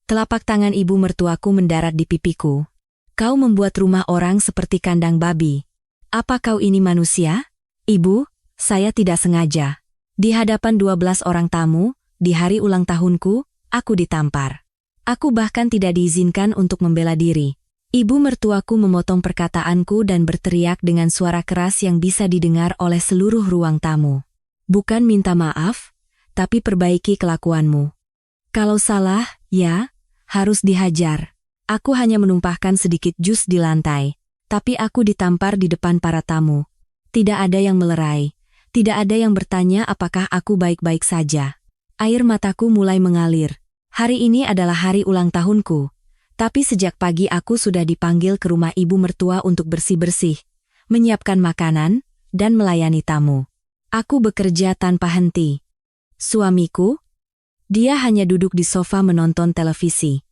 Telapak tangan ibu mertuaku mendarat di pipiku. Kau membuat rumah orang seperti kandang babi. Apa kau ini manusia? Ibu, saya tidak sengaja. Di hadapan 12 orang tamu, di hari ulang tahunku, aku ditampar. Aku bahkan tidak diizinkan untuk membela diri. Ibu mertuaku memotong perkataanku dan berteriak dengan suara keras yang bisa didengar oleh seluruh ruang tamu. Bukan minta maaf, tapi perbaiki kelakuanmu. Kalau salah, ya, harus dihajar. Aku hanya menumpahkan sedikit jus di lantai, tapi aku ditampar di depan para tamu. Tidak ada yang melerai, tidak ada yang bertanya apakah aku baik-baik saja. Air mataku mulai mengalir. Hari ini adalah hari ulang tahunku, tapi sejak pagi aku sudah dipanggil ke rumah ibu mertua untuk bersih-bersih, menyiapkan makanan, dan melayani tamu. Aku bekerja tanpa henti. Suamiku? Dia hanya duduk di sofa menonton televisi.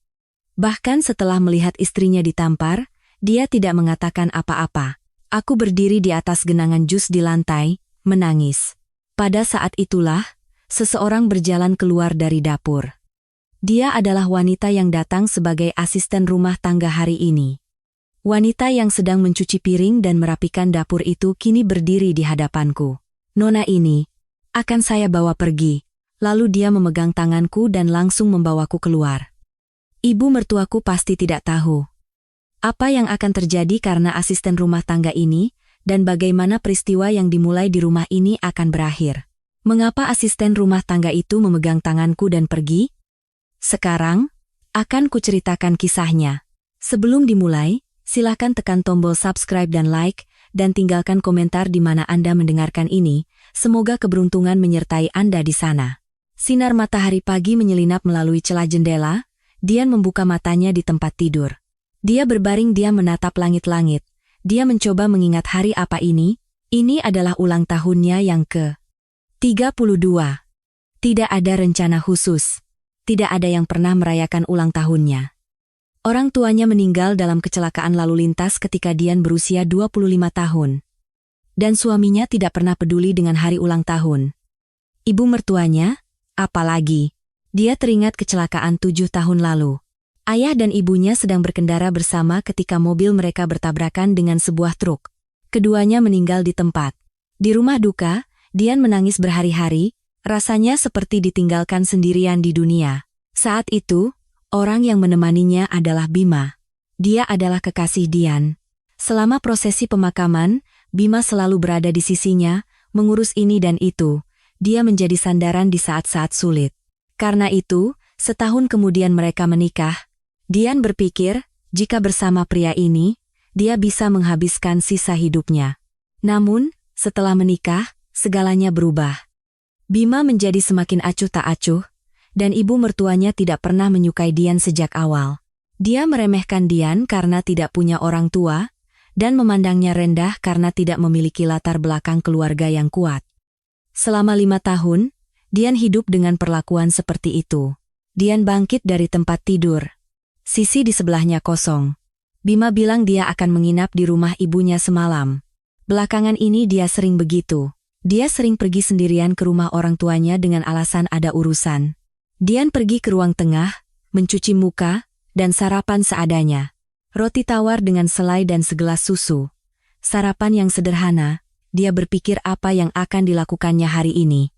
Bahkan setelah melihat istrinya ditampar, dia tidak mengatakan apa-apa. Aku berdiri di atas genangan jus di lantai, menangis. Pada saat itulah, seseorang berjalan keluar dari dapur. Dia adalah wanita yang datang sebagai asisten rumah tangga hari ini. Wanita yang sedang mencuci piring dan merapikan dapur itu kini berdiri di hadapanku. Nona ini akan saya bawa pergi. Lalu dia memegang tanganku dan langsung membawaku keluar. Ibu mertuaku pasti tidak tahu apa yang akan terjadi karena asisten rumah tangga ini, dan bagaimana peristiwa yang dimulai di rumah ini akan berakhir. Mengapa asisten rumah tangga itu memegang tanganku dan pergi? Sekarang, akan kuceritakan kisahnya. Sebelum dimulai, silakan tekan tombol subscribe dan like, dan tinggalkan komentar di mana Anda mendengarkan ini. Semoga keberuntungan menyertai Anda di sana. Sinar matahari pagi menyelinap melalui celah jendela. Dian membuka matanya di tempat tidur. Dia berbaring diam menatap langit-langit. Dia mencoba mengingat hari apa ini. Ini adalah ulang tahunnya yang ke-32. Tidak ada rencana khusus. Tidak ada yang pernah merayakan ulang tahunnya. Orang tuanya meninggal dalam kecelakaan lalu lintas ketika Dian berusia 25 tahun. Dan suaminya tidak pernah peduli dengan hari ulang tahun. Ibu mertuanya? Apalagi, dia teringat kecelakaan 7 tahun lalu. Ayah dan ibunya sedang berkendara bersama ketika mobil mereka bertabrakan dengan sebuah truk. Keduanya meninggal di tempat. Di rumah duka, Dian menangis berhari-hari, rasanya seperti ditinggalkan sendirian di dunia. Saat itu, orang yang menemaninya adalah Bima. Dia adalah kekasih Dian. Selama prosesi pemakaman, Bima selalu berada di sisinya, mengurus ini dan itu. Dia menjadi sandaran di saat-saat sulit. Karena itu, setahun kemudian mereka menikah. Dian berpikir, jika bersama pria ini, dia bisa menghabiskan sisa hidupnya. Namun, setelah menikah, segalanya berubah. Bima menjadi semakin acuh tak acuh, dan ibu mertuanya tidak pernah menyukai Dian sejak awal. Dia meremehkan Dian karena tidak punya orang tua, dan memandangnya rendah karena tidak memiliki latar belakang keluarga yang kuat. Selama 5 tahun, Dian hidup dengan perlakuan seperti itu. Dian bangkit dari tempat tidur. Sisi di sebelahnya kosong. Bima bilang dia akan menginap di rumah ibunya semalam. Belakangan ini dia sering begitu. Dia sering pergi sendirian ke rumah orang tuanya dengan alasan ada urusan. Dian pergi ke ruang tengah, mencuci muka, dan sarapan seadanya. Roti tawar dengan selai dan segelas susu. Sarapan yang sederhana. Dia berpikir apa yang akan dilakukannya hari ini.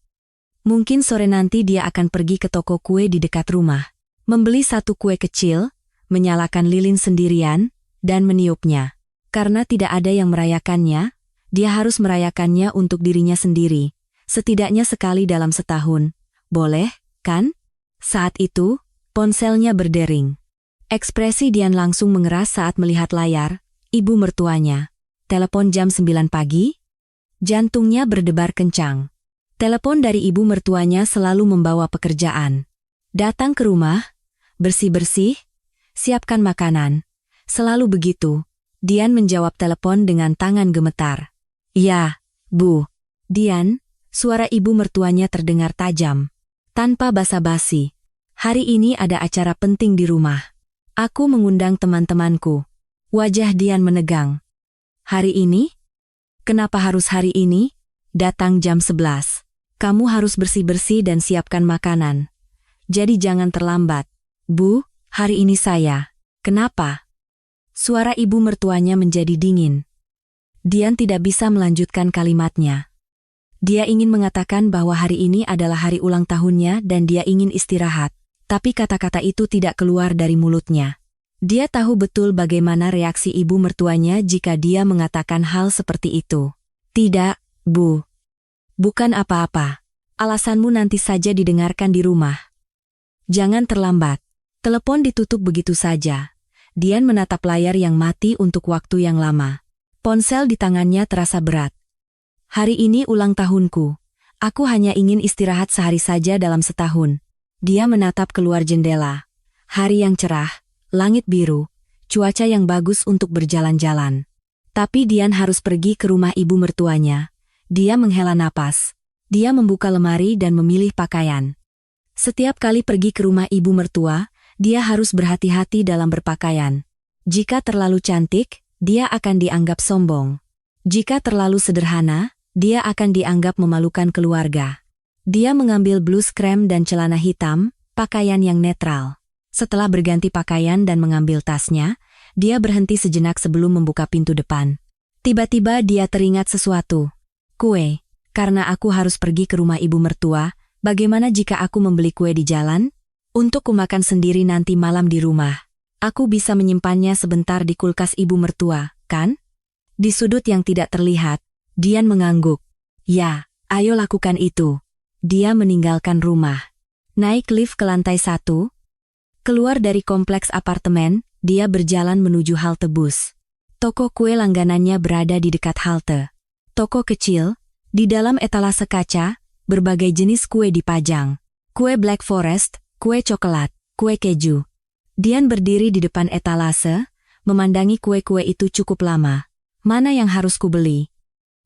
Mungkin sore nanti dia akan pergi ke toko kue di dekat rumah, membeli satu kue kecil, menyalakan lilin sendirian, dan meniupnya. Karena tidak ada yang merayakannya, dia harus merayakannya untuk dirinya sendiri, setidaknya sekali dalam setahun. Boleh, kan? Saat itu, ponselnya berdering. Ekspresi Dian langsung mengeras saat melihat layar, ibu mertuanya. Telepon jam 9 pagi? Jantungnya berdebar kencang. Telepon dari ibu mertuanya selalu membawa pekerjaan. Datang ke rumah, bersih-bersih, siapkan makanan. Selalu begitu. Dian menjawab telepon dengan tangan gemetar. Ya, Bu. Dian, suara ibu mertuanya terdengar tajam. Tanpa basa-basi. Hari ini ada acara penting di rumah. Aku mengundang teman-temanku. Wajah Dian menegang. Hari ini? Kenapa harus hari ini? Datang jam 11. Kamu harus bersih-bersih dan siapkan makanan. Jadi jangan terlambat. Bu, Hari ini saya. Kenapa? Suara ibu mertuanya menjadi dingin. Dian tidak bisa melanjutkan kalimatnya. Dia ingin mengatakan bahwa hari ini adalah hari ulang tahunnya dan dia ingin istirahat. Tapi kata-kata itu tidak keluar dari mulutnya. Dia tahu betul bagaimana reaksi ibu mertuanya jika dia mengatakan hal seperti itu. Tidak, Bu. Bukan apa-apa. Alasanmu nanti saja didengarkan di rumah. Jangan terlambat. Telepon ditutup begitu saja. Dian menatap layar yang mati untuk waktu yang lama. Ponsel di tangannya terasa berat. Hari ini ulang tahunku. Aku hanya ingin istirahat sehari saja dalam setahun. Dia menatap keluar jendela. Hari yang cerah, langit biru, cuaca yang bagus untuk berjalan-jalan. Tapi Dian harus pergi ke rumah ibu mertuanya. Dia menghela napas. Dia membuka lemari dan memilih pakaian. Setiap kali pergi ke rumah ibu mertua, dia harus berhati-hati dalam berpakaian. Jika terlalu cantik, dia akan dianggap sombong. Jika terlalu sederhana, dia akan dianggap memalukan keluarga. Dia mengambil blus krem dan celana hitam, pakaian yang netral. Setelah berganti pakaian dan mengambil tasnya, dia berhenti sejenak sebelum membuka pintu depan. Tiba-tiba dia teringat sesuatu. Kue. Karena aku harus pergi ke rumah ibu mertua, bagaimana jika aku membeli kue di jalan? Untuk kumakan sendiri nanti malam di rumah. Aku bisa menyimpannya sebentar di kulkas ibu mertua, kan? Di sudut yang tidak terlihat, Dian mengangguk. Ya, ayo lakukan itu. Dia meninggalkan rumah. Naik lift ke lantai 1. Keluar dari kompleks apartemen, dia berjalan menuju halte bus. Toko kue langganannya berada di dekat halte. Toko kecil, di dalam etalase kaca, berbagai jenis kue dipajang. Kue Black Forest, kue coklat, kue keju. Dian berdiri di depan etalase, memandangi kue-kue itu cukup lama. Mana yang harus kubeli?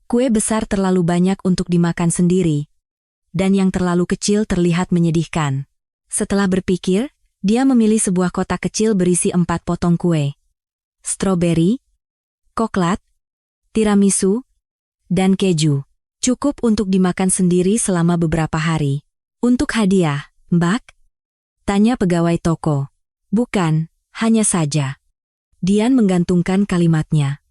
Kue besar terlalu banyak untuk dimakan sendiri. Dan yang terlalu kecil terlihat menyedihkan. Setelah berpikir, dia memilih sebuah kotak kecil berisi 4 potong kue. Stroberi, coklat, tiramisu, dan keju. Cukup untuk dimakan sendiri selama beberapa hari. Untuk hadiah, Mbak? Tanya pegawai toko. Bukan, hanya saja. Dian menggantungkan kalimatnya.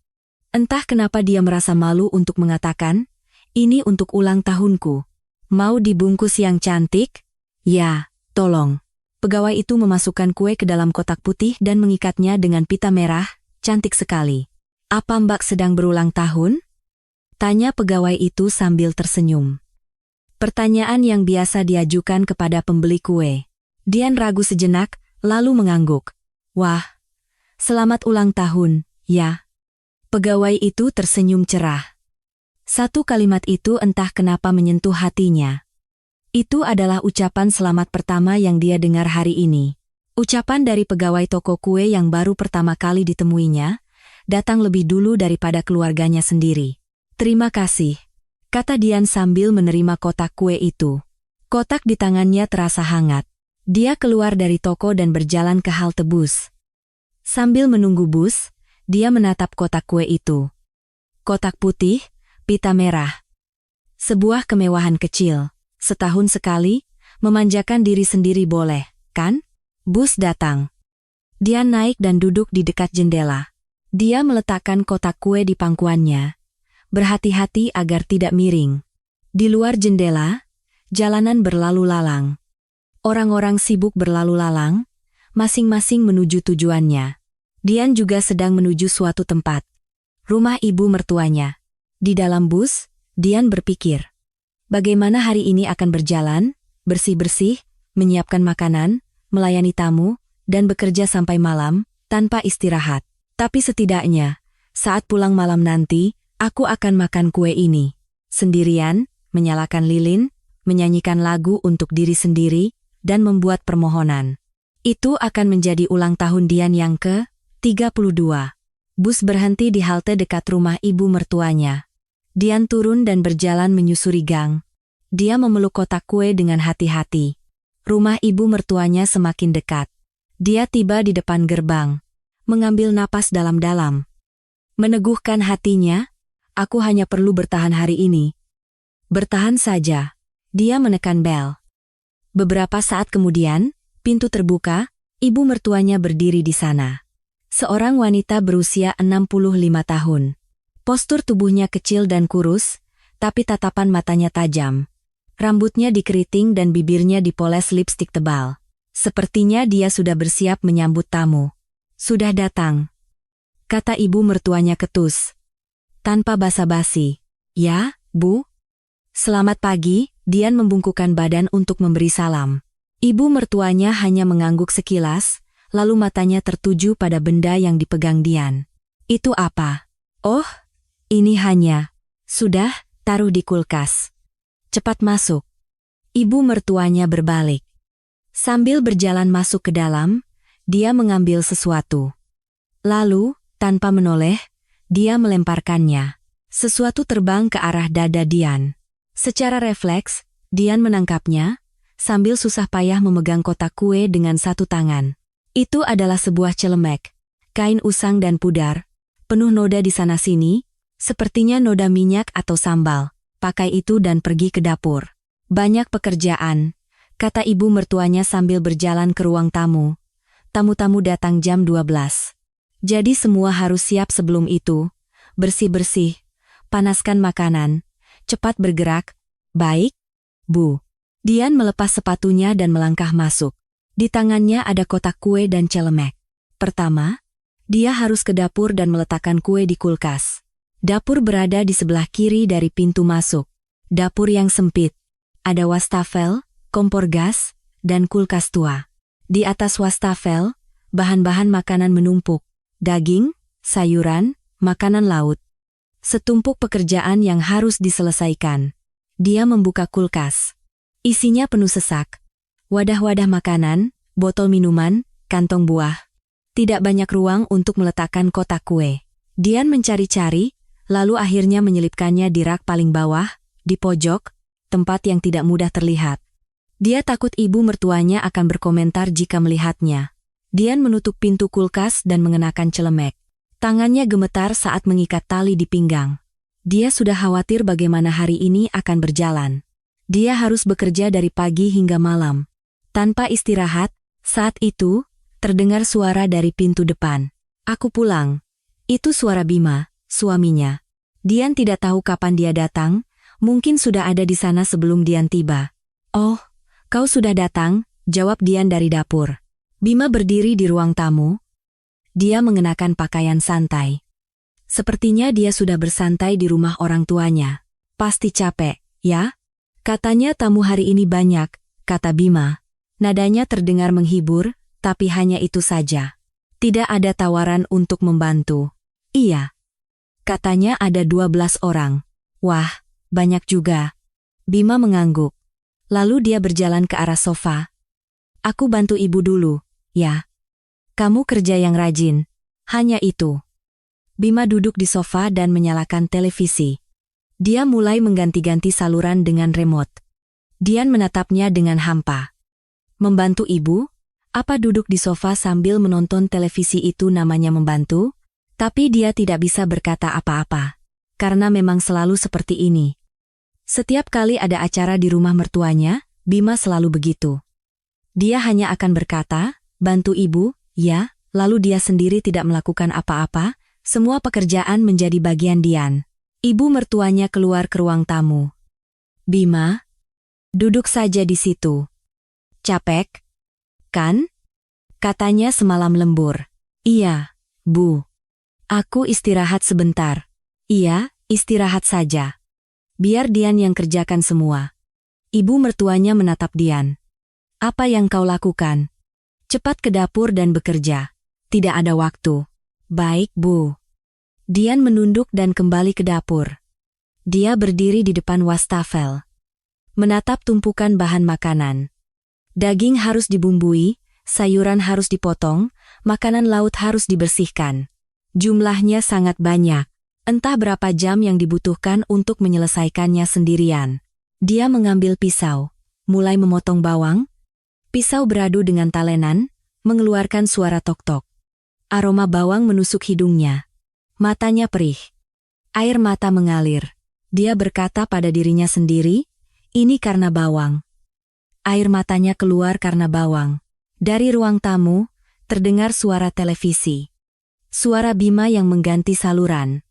Entah kenapa dia merasa malu untuk mengatakan, ini untuk ulang tahunku. Mau dibungkus yang cantik? Ya, tolong. Pegawai itu memasukkan kue ke dalam kotak putih dan mengikatnya dengan pita merah, cantik sekali. Apa Mbak sedang berulang tahun? Tanya pegawai itu sambil tersenyum. Pertanyaan yang biasa diajukan kepada pembeli kue. Dian ragu sejenak, lalu mengangguk. Wah, selamat ulang tahun, ya. Pegawai itu tersenyum cerah. Satu kalimat itu entah kenapa menyentuh hatinya. Itu adalah ucapan selamat pertama yang dia dengar hari ini. Ucapan dari pegawai toko kue yang baru pertama kali ditemuinya, datang lebih dulu daripada keluarganya sendiri. Terima kasih, kata Dian sambil menerima kotak kue itu. Kotak di tangannya terasa hangat. Dia keluar dari toko dan berjalan ke halte bus. Sambil menunggu bus, dia menatap kotak kue itu. Kotak putih, pita merah. Sebuah kemewahan kecil. Setahun sekali, memanjakan diri sendiri boleh, kan? Bus datang. Dia naik dan duduk di dekat jendela. Dia meletakkan kotak kue di pangkuannya. Berhati-hati agar tidak miring. Di luar jendela, jalanan berlalu lalang. Orang-orang sibuk berlalu lalang, masing-masing menuju tujuannya. Dian juga sedang menuju suatu tempat. Rumah ibu mertuanya. Di dalam bus, Dian berpikir. Bagaimana hari ini akan berjalan, bersih-bersih, menyiapkan makanan, melayani tamu, dan bekerja sampai malam, tanpa istirahat. Tapi setidaknya, saat pulang malam nanti, aku akan makan kue ini. Sendirian, menyalakan lilin, menyanyikan lagu untuk diri sendiri, dan membuat permohonan. Itu akan menjadi ulang tahun Dian yang ke-32. Bus berhenti di halte dekat rumah ibu mertuanya. Dian turun dan berjalan menyusuri gang. Dia memeluk kotak kue dengan hati-hati. Rumah ibu mertuanya semakin dekat. Dia tiba di depan gerbang. Mengambil napas dalam-dalam. Meneguhkan hatinya, aku hanya perlu bertahan hari ini. Bertahan saja. Dia menekan bel. Beberapa saat kemudian, pintu terbuka, Ibu mertuanya berdiri di sana. Seorang wanita berusia 65 tahun. Postur tubuhnya kecil dan kurus, tapi tatapan matanya tajam. Rambutnya dikeriting dan bibirnya dipoles lipstik tebal. Sepertinya dia sudah bersiap menyambut tamu. "Sudah datang," kata ibu mertuanya ketus. Tanpa basa-basi. "Ya, Bu?" "Selamat pagi," Dian membungkukkan badan untuk memberi salam. Ibu mertuanya hanya mengangguk sekilas, lalu matanya tertuju pada benda yang dipegang Dian. "Itu apa?" "Oh, ini hanya..." "Sudah, taruh di kulkas. Cepat masuk." Ibu mertuanya berbalik. Sambil berjalan masuk ke dalam, dia mengambil sesuatu. Lalu, tanpa menoleh, dia melemparkannya. Sesuatu terbang ke arah dada Dian. Secara refleks, Dian menangkapnya, sambil susah payah memegang kotak kue dengan satu tangan. Itu adalah sebuah celemek, kain usang dan pudar, penuh noda di sana-sini, sepertinya noda minyak atau sambal. "Pakai itu dan pergi ke dapur. Banyak pekerjaan," kata ibu mertuanya sambil berjalan ke ruang tamu. Tamu-tamu datang jam 12. Jadi semua harus siap sebelum itu. Bersih-bersih, panaskan makanan, cepat bergerak. "Baik, Bu." Dian melepas sepatunya dan melangkah masuk. Di tangannya ada kotak kue dan celemek. Pertama, dia harus ke dapur dan meletakkan kue di kulkas. Dapur berada di sebelah kiri dari pintu masuk. Dapur yang sempit. Ada wastafel, kompor gas, dan kulkas tua. Di atas wastafel, bahan-bahan makanan menumpuk. Daging, sayuran, makanan laut. Setumpuk pekerjaan yang harus diselesaikan. Dia membuka kulkas. Isinya penuh sesak. Wadah-wadah makanan, botol minuman, kantong buah. Tidak banyak ruang untuk meletakkan kotak kue. Dian mencari-cari, lalu akhirnya menyelipkannya di rak paling bawah, di pojok, tempat yang tidak mudah terlihat. Dia takut ibu mertuanya akan berkomentar jika melihatnya. Dian menutup pintu kulkas dan mengenakan celemek. Tangannya gemetar saat mengikat tali di pinggang. Dia sudah khawatir bagaimana hari ini akan berjalan. Dia harus bekerja dari pagi hingga malam. Tanpa istirahat, saat itu, terdengar suara dari pintu depan. "Aku pulang." Itu suara Bima, suaminya. Dian tidak tahu kapan dia datang, mungkin sudah ada di sana sebelum Dian tiba. "Oh, kau sudah datang," jawab Dian dari dapur. Bima berdiri di ruang tamu. Dia mengenakan pakaian santai. Sepertinya dia sudah bersantai di rumah orang tuanya. "Pasti capek, ya?" "Katanya tamu hari ini banyak," kata Bima. Nadanya terdengar menghibur, tapi hanya itu saja. Tidak ada tawaran untuk membantu. "Iya. Katanya ada 12 orang. Wah, banyak juga." Bima mengangguk. Lalu dia berjalan ke arah sofa. "Aku bantu ibu dulu, ya. Kamu kerja yang rajin." Hanya itu. Bima duduk di sofa dan menyalakan televisi. Dia mulai mengganti-ganti saluran dengan remote. Dian menatapnya dengan hampa. "Membantu ibu? Apa duduk di sofa sambil menonton televisi itu namanya membantu?" Tapi dia tidak bisa berkata apa-apa. Karena memang selalu seperti ini. Setiap kali ada acara di rumah mertuanya, Bima selalu begitu. Dia hanya akan berkata, "Bantu ibu, ya," lalu dia sendiri tidak melakukan apa-apa. Semua pekerjaan menjadi bagian Dian. Ibu mertuanya keluar ke ruang tamu. "Bima, duduk saja di situ." "Capek, kan?" katanya semalam lembur. "Iya, Bu. Aku istirahat sebentar." "Iya, istirahat saja. Biar Dian yang kerjakan semua." Ibu mertuanya menatap Dian. "Apa yang kau lakukan? Cepat ke dapur dan bekerja. Tidak ada waktu." "Baik, Bu." Dian menunduk dan kembali ke dapur. Dia berdiri di depan wastafel. Menatap tumpukan bahan makanan. Daging harus dibumbui, sayuran harus dipotong, makanan laut harus dibersihkan. Jumlahnya sangat banyak. Entah berapa jam yang dibutuhkan untuk menyelesaikannya sendirian. Dia mengambil pisau, mulai memotong bawang. Pisau beradu dengan talenan, mengeluarkan suara tok-tok. Aroma bawang menusuk hidungnya. Matanya perih. Air mata mengalir. Dia berkata pada dirinya sendiri, "Ini karena bawang." Air matanya keluar karena bawang. Dari ruang tamu, terdengar suara televisi. Suara Bima yang mengganti saluran.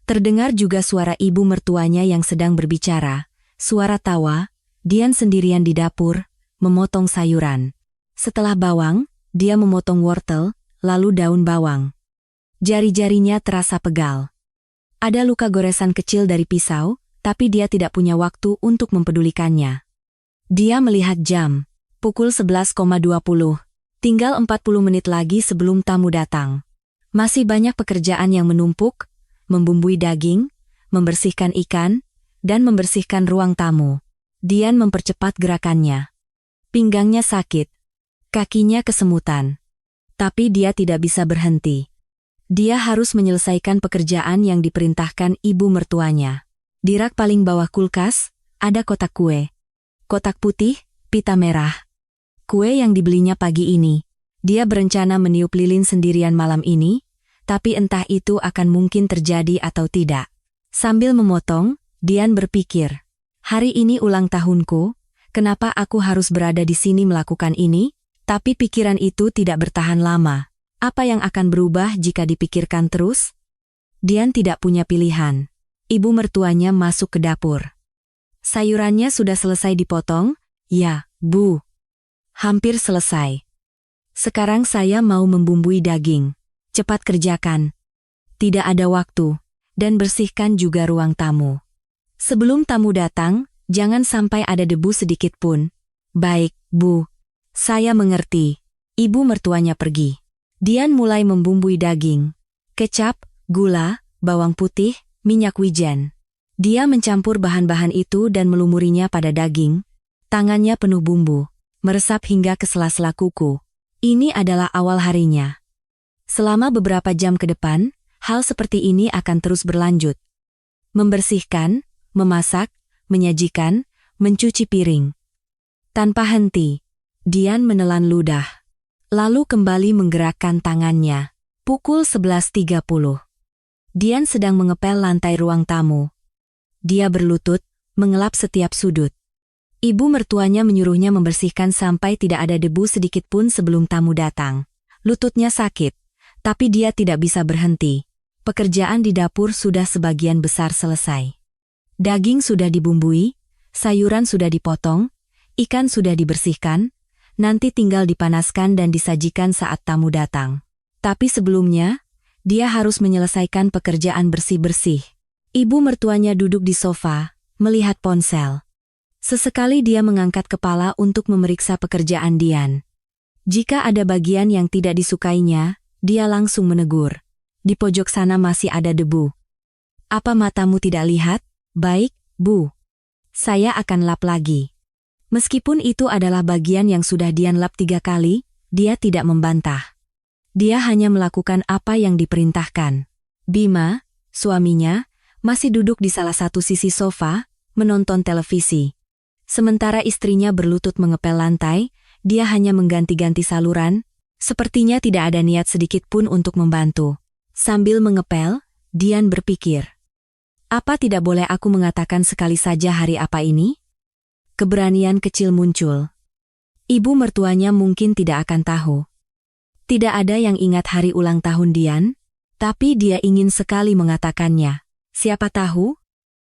Terdengar juga suara ibu mertuanya yang sedang berbicara. Suara tawa, Dian sendirian di dapur, memotong sayuran. Setelah bawang, dia memotong wortel, lalu daun bawang. Jari-jarinya terasa pegal. Ada luka goresan kecil dari pisau, tapi dia tidak punya waktu untuk mempedulikannya. Dia melihat jam. Pukul 11,20. Tinggal 40 menit lagi sebelum tamu datang. Masih banyak pekerjaan yang menumpuk, membumbui daging, membersihkan ikan, dan membersihkan ruang tamu. Dian mempercepat gerakannya. Pinggangnya sakit. Kakinya kesemutan. Tapi dia tidak bisa berhenti. Dia harus menyelesaikan pekerjaan yang diperintahkan ibu mertuanya. Di rak paling bawah kulkas, ada kotak kue. Kotak putih, pita merah. Kue yang dibelinya pagi ini. Dia berencana meniup lilin sendirian malam ini, tapi entah itu akan mungkin terjadi atau tidak. Sambil memotong, Dian berpikir, hari ini ulang tahunku, kenapa aku harus berada di sini melakukan ini? Tapi pikiran itu tidak bertahan lama. Apa yang akan berubah jika dipikirkan terus? Dian tidak punya pilihan. Ibu mertuanya masuk ke dapur. Sayurannya sudah selesai dipotong? Ya, Bu. Hampir selesai. Sekarang saya mau membumbui daging. Cepat kerjakan. Tidak ada waktu. Dan bersihkan juga ruang tamu. Sebelum tamu datang, jangan sampai ada debu sedikit pun. Baik, Bu. Saya mengerti. Ibu mertuanya pergi. Dian mulai membumbui daging. Kecap, gula, bawang putih, minyak wijen. Dia mencampur bahan-bahan itu dan melumurinya pada daging. Tangannya penuh bumbu, meresap hingga ke sela-sela kuku. Ini adalah awal harinya. Selama beberapa jam ke depan, hal seperti ini akan terus berlanjut. Membersihkan, memasak, menyajikan, mencuci piring. Tanpa henti, Dian menelan ludah. Lalu kembali menggerakkan tangannya. Pukul 11.30. Dian sedang mengepel lantai ruang tamu. Dia berlutut, mengelap setiap sudut. Ibu mertuanya menyuruhnya membersihkan sampai tidak ada debu sedikit pun sebelum tamu datang. Lututnya sakit, tapi dia tidak bisa berhenti. Pekerjaan di dapur sudah sebagian besar selesai. Daging sudah dibumbui, sayuran sudah dipotong, ikan sudah dibersihkan, nanti tinggal dipanaskan dan disajikan saat tamu datang. Tapi sebelumnya, dia harus menyelesaikan pekerjaan bersih-bersih. Ibu mertuanya duduk di sofa, melihat ponsel. Sesekali dia mengangkat kepala untuk memeriksa pekerjaan Dian. Jika ada bagian yang tidak disukainya, dia langsung menegur. Di pojok sana masih ada debu. Apa matamu tidak lihat? Baik, Bu. Saya akan lap lagi. Meskipun itu adalah bagian yang sudah Dian lap 3 kali, dia tidak membantah. Dia hanya melakukan apa yang diperintahkan. Bima, suaminya, masih duduk di salah satu sisi sofa, menonton televisi. Sementara istrinya berlutut mengepel lantai, dia hanya mengganti-ganti saluran, sepertinya tidak ada niat sedikit pun untuk membantu. Sambil mengepel, Dian berpikir, apa tidak boleh aku mengatakan sekali saja hari apa ini? Keberanian kecil muncul. Ibu mertuanya mungkin tidak akan tahu. Tidak ada yang ingat hari ulang tahun Dian, tapi dia ingin sekali mengatakannya. Siapa tahu?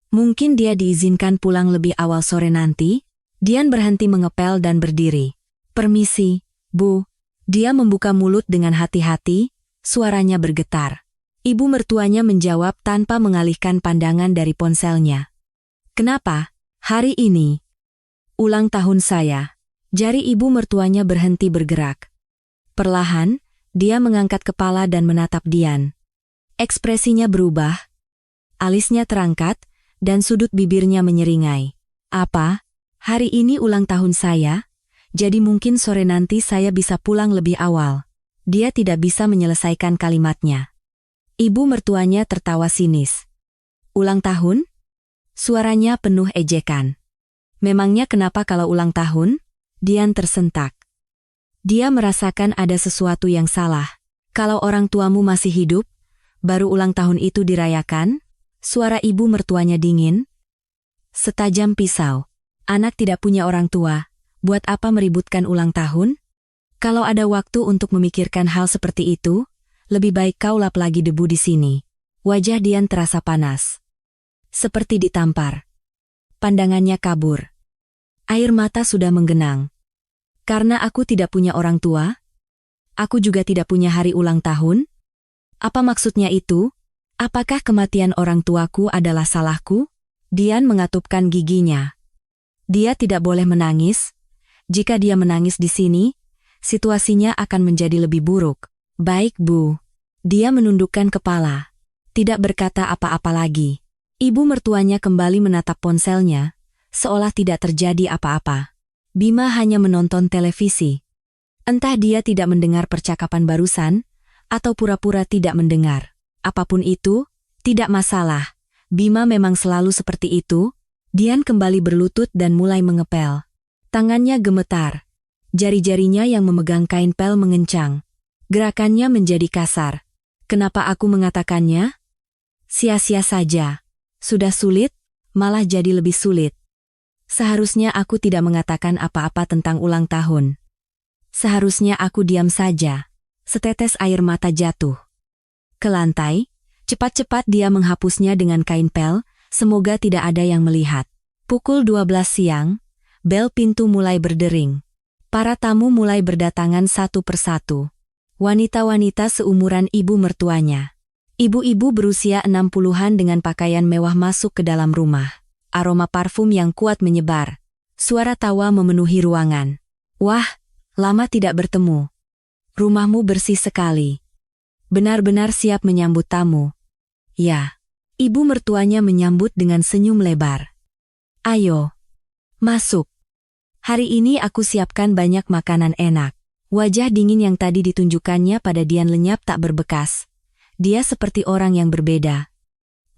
Mungkin dia diizinkan pulang lebih awal sore nanti. Dian berhenti mengepel dan berdiri. Permisi, Bu. Dia membuka mulut dengan hati-hati, suaranya bergetar. Ibu mertuanya menjawab tanpa mengalihkan pandangan dari ponselnya. Kenapa? Hari ini ulang tahun saya. Jari ibu mertuanya berhenti bergerak. Perlahan, dia mengangkat kepala dan menatap Dian. Ekspresinya berubah. Alisnya terangkat, dan sudut bibirnya menyeringai. Apa? Hari ini ulang tahun saya? Jadi mungkin sore nanti saya bisa pulang lebih awal. Dia tidak bisa menyelesaikan kalimatnya. Ibu mertuanya tertawa sinis. Ulang tahun? Suaranya penuh ejekan. Memangnya kenapa kalau ulang tahun? Dian tersentak. Dia merasakan ada sesuatu yang salah. Kalau orang tuamu masih hidup, baru ulang tahun itu dirayakan? Suara ibu mertuanya dingin. Setajam pisau. Anak tidak punya orang tua, buat apa meributkan ulang tahun? Kalau ada waktu untuk memikirkan hal seperti itu, lebih baik kau lap lagi debu di sini. Wajah Dian terasa panas. Seperti ditampar. Pandangannya kabur. Air mata sudah menggenang. Karena aku tidak punya orang tua? Aku juga tidak punya hari ulang tahun? Apa maksudnya itu? Apakah kematian orang tuaku adalah salahku? Dian mengatupkan giginya. Dia tidak boleh menangis. Jika dia menangis di sini, situasinya akan menjadi lebih buruk. Baik, Bu. Dia menundukkan kepala. Tidak berkata apa-apa lagi. Ibu mertuanya kembali menatap ponselnya, seolah tidak terjadi apa-apa. Bima hanya menonton televisi. Entah dia tidak mendengar percakapan barusan, atau pura-pura tidak mendengar. Apapun itu, tidak masalah. Bima memang selalu seperti itu. Dian kembali berlutut dan mulai mengepel. Tangannya gemetar. Jari-jarinya yang memegang kain pel mengencang. Gerakannya menjadi kasar. Kenapa aku mengatakannya? Sia-sia saja. Sudah sulit, malah jadi lebih sulit. Seharusnya aku tidak mengatakan apa-apa tentang ulang tahun. Seharusnya aku diam saja. Setetes air mata jatuh ke lantai. Cepat-cepat dia menghapusnya dengan kain pel, semoga tidak ada yang melihat. Pukul 12 siang, bel pintu mulai berdering. Para tamu mulai berdatangan satu persatu. Wanita-wanita seumuran ibu mertuanya. Ibu-ibu berusia 60-an dengan pakaian mewah masuk ke dalam rumah. Aroma parfum yang kuat menyebar. Suara tawa memenuhi ruangan. Wah, lama tidak bertemu. Rumahmu bersih sekali. Benar-benar siap menyambut tamu. Ya, ibu mertuanya menyambut dengan senyum lebar. Ayo, masuk. Hari ini aku siapkan banyak makanan enak. Wajah dingin yang tadi ditunjukkannya pada Dian lenyap tak berbekas. Dia seperti orang yang berbeda.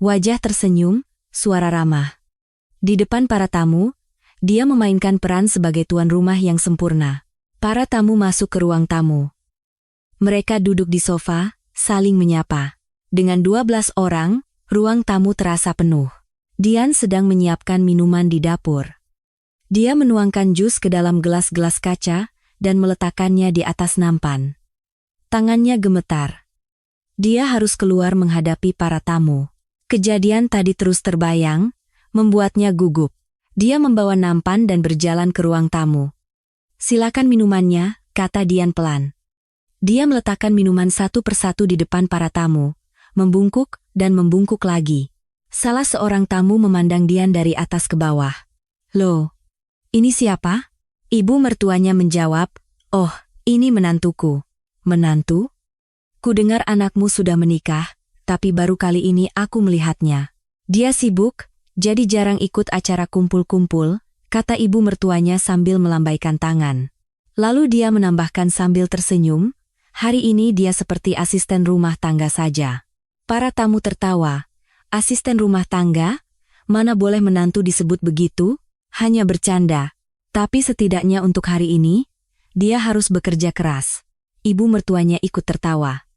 Wajah tersenyum, suara ramah. Di depan para tamu, dia memainkan peran sebagai tuan rumah yang sempurna. Para tamu masuk ke ruang tamu. Mereka duduk di sofa, saling menyapa. Dengan 12 orang, ruang tamu terasa penuh. Dian sedang menyiapkan minuman di dapur. Dia menuangkan jus ke dalam gelas-gelas kaca dan meletakkannya di atas nampan. Tangannya gemetar. Dia harus keluar menghadapi para tamu. Kejadian tadi terus terbayang, membuatnya gugup. Dia membawa nampan dan berjalan ke ruang tamu. Silakan minumannya, kata Dian pelan. Dia meletakkan minuman satu persatu di depan para tamu, membungkuk dan membungkuk lagi. Salah seorang tamu memandang Dian dari atas ke bawah. Loh, ini siapa? Ibu mertuanya menjawab, oh, ini menantuku. Menantu? Kudengar anakmu sudah menikah, tapi baru kali ini aku melihatnya. Dia sibuk, jadi jarang ikut acara kumpul-kumpul, kata ibu mertuanya sambil melambaikan tangan. Lalu dia menambahkan sambil tersenyum, hari ini dia seperti asisten rumah tangga saja. Para tamu tertawa. Asisten rumah tangga? Mana boleh menantu disebut begitu? Hanya bercanda. Tapi setidaknya untuk hari ini, dia harus bekerja keras. Ibu mertuanya ikut tertawa.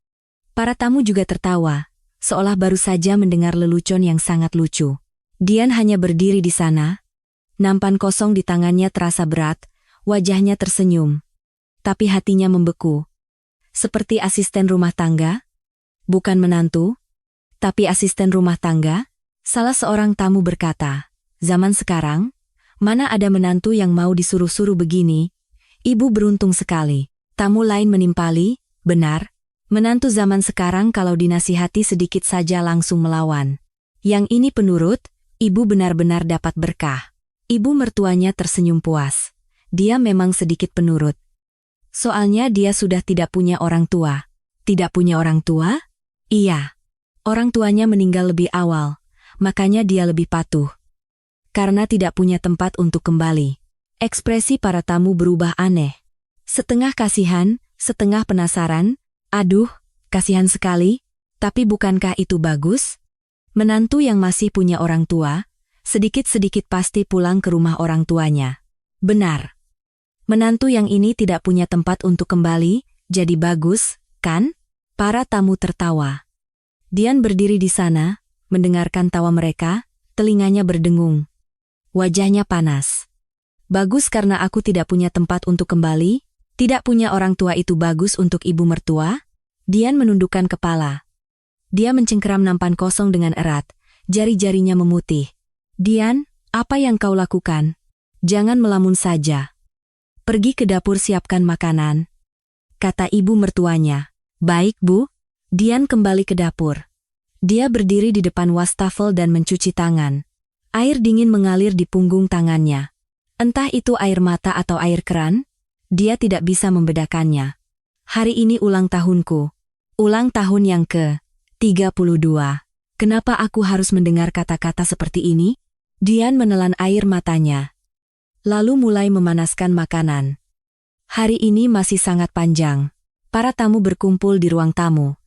Para tamu juga tertawa, seolah baru saja mendengar lelucon yang sangat lucu. Dian hanya berdiri di sana. Nampan kosong di tangannya terasa berat, wajahnya tersenyum. Tapi hatinya membeku. Seperti asisten rumah tangga? Bukan menantu, tapi asisten rumah tangga? Salah seorang tamu berkata, zaman sekarang, mana ada menantu yang mau disuruh-suruh begini? Ibu beruntung sekali. Tamu lain menimpali, benar. Menantu zaman sekarang kalau dinasihati sedikit saja langsung melawan. Yang ini penurut, ibu benar-benar dapat berkah. Ibu mertuanya tersenyum puas. Dia memang sedikit penurut. Soalnya dia sudah tidak punya orang tua. Tidak punya orang tua? Iya. Orang tuanya meninggal lebih awal, makanya dia lebih patuh. Karena tidak punya tempat untuk kembali. Ekspresi para tamu berubah aneh. Setengah kasihan, setengah penasaran. Aduh, kasihan sekali. Tapi bukankah itu bagus? Menantu yang masih punya orang tua, sedikit-sedikit pasti pulang ke rumah orang tuanya. Benar. Menantu yang ini tidak punya tempat untuk kembali, jadi bagus, kan? Para tamu tertawa. Dian berdiri di sana, mendengarkan tawa mereka, telinganya berdengung. Wajahnya panas. Bagus karena aku tidak punya tempat untuk kembali? Tidak punya orang tua itu bagus untuk ibu mertua? Dian menundukkan kepala. Dia mencengkeram nampan kosong dengan erat, jari-jarinya memutih. Dian, apa yang kau lakukan? Jangan melamun saja. Pergi ke dapur siapkan makanan, kata ibu mertuanya. Baik, Bu. Dian kembali ke dapur. Dia berdiri di depan wastafel dan mencuci tangan. Air dingin mengalir di punggung tangannya. Entah itu air mata atau air keran, dia tidak bisa membedakannya. Hari ini ulang tahunku. Ulang tahun yang ke-32. Kenapa aku harus mendengar kata-kata seperti ini? Dian menelan air matanya. Lalu mulai memanaskan makanan. Hari ini masih sangat panjang. Para tamu berkumpul di ruang tamu.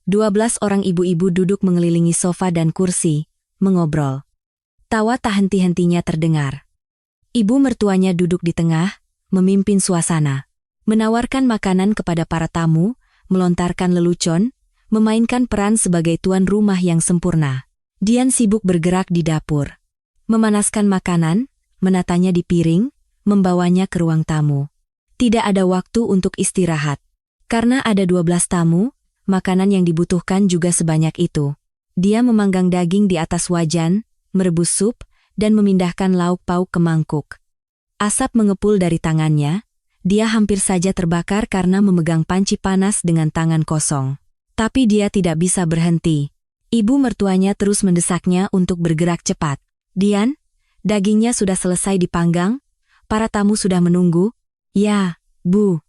12 orang ibu-ibu duduk mengelilingi sofa dan kursi, mengobrol. Tawa tak henti-hentinya terdengar. Ibu mertuanya duduk di tengah, memimpin suasana. Menawarkan makanan kepada para tamu, melontarkan lelucon, memainkan peran sebagai tuan rumah yang sempurna. Dian sibuk bergerak di dapur. Memanaskan makanan, menatanya di piring, membawanya ke ruang tamu. Tidak ada waktu untuk istirahat. Karena ada 12 tamu, makanan yang dibutuhkan juga sebanyak itu. Dia memanggang daging di atas wajan, merebus sup, dan memindahkan lauk pauk ke mangkuk. Asap mengepul dari tangannya, dia hampir saja terbakar karena memegang panci panas dengan tangan kosong. Tapi dia tidak bisa berhenti. Ibu mertuanya terus mendesaknya untuk bergerak cepat. Dian, dagingnya sudah selesai dipanggang, para tamu sudah menunggu. Ya, Bu.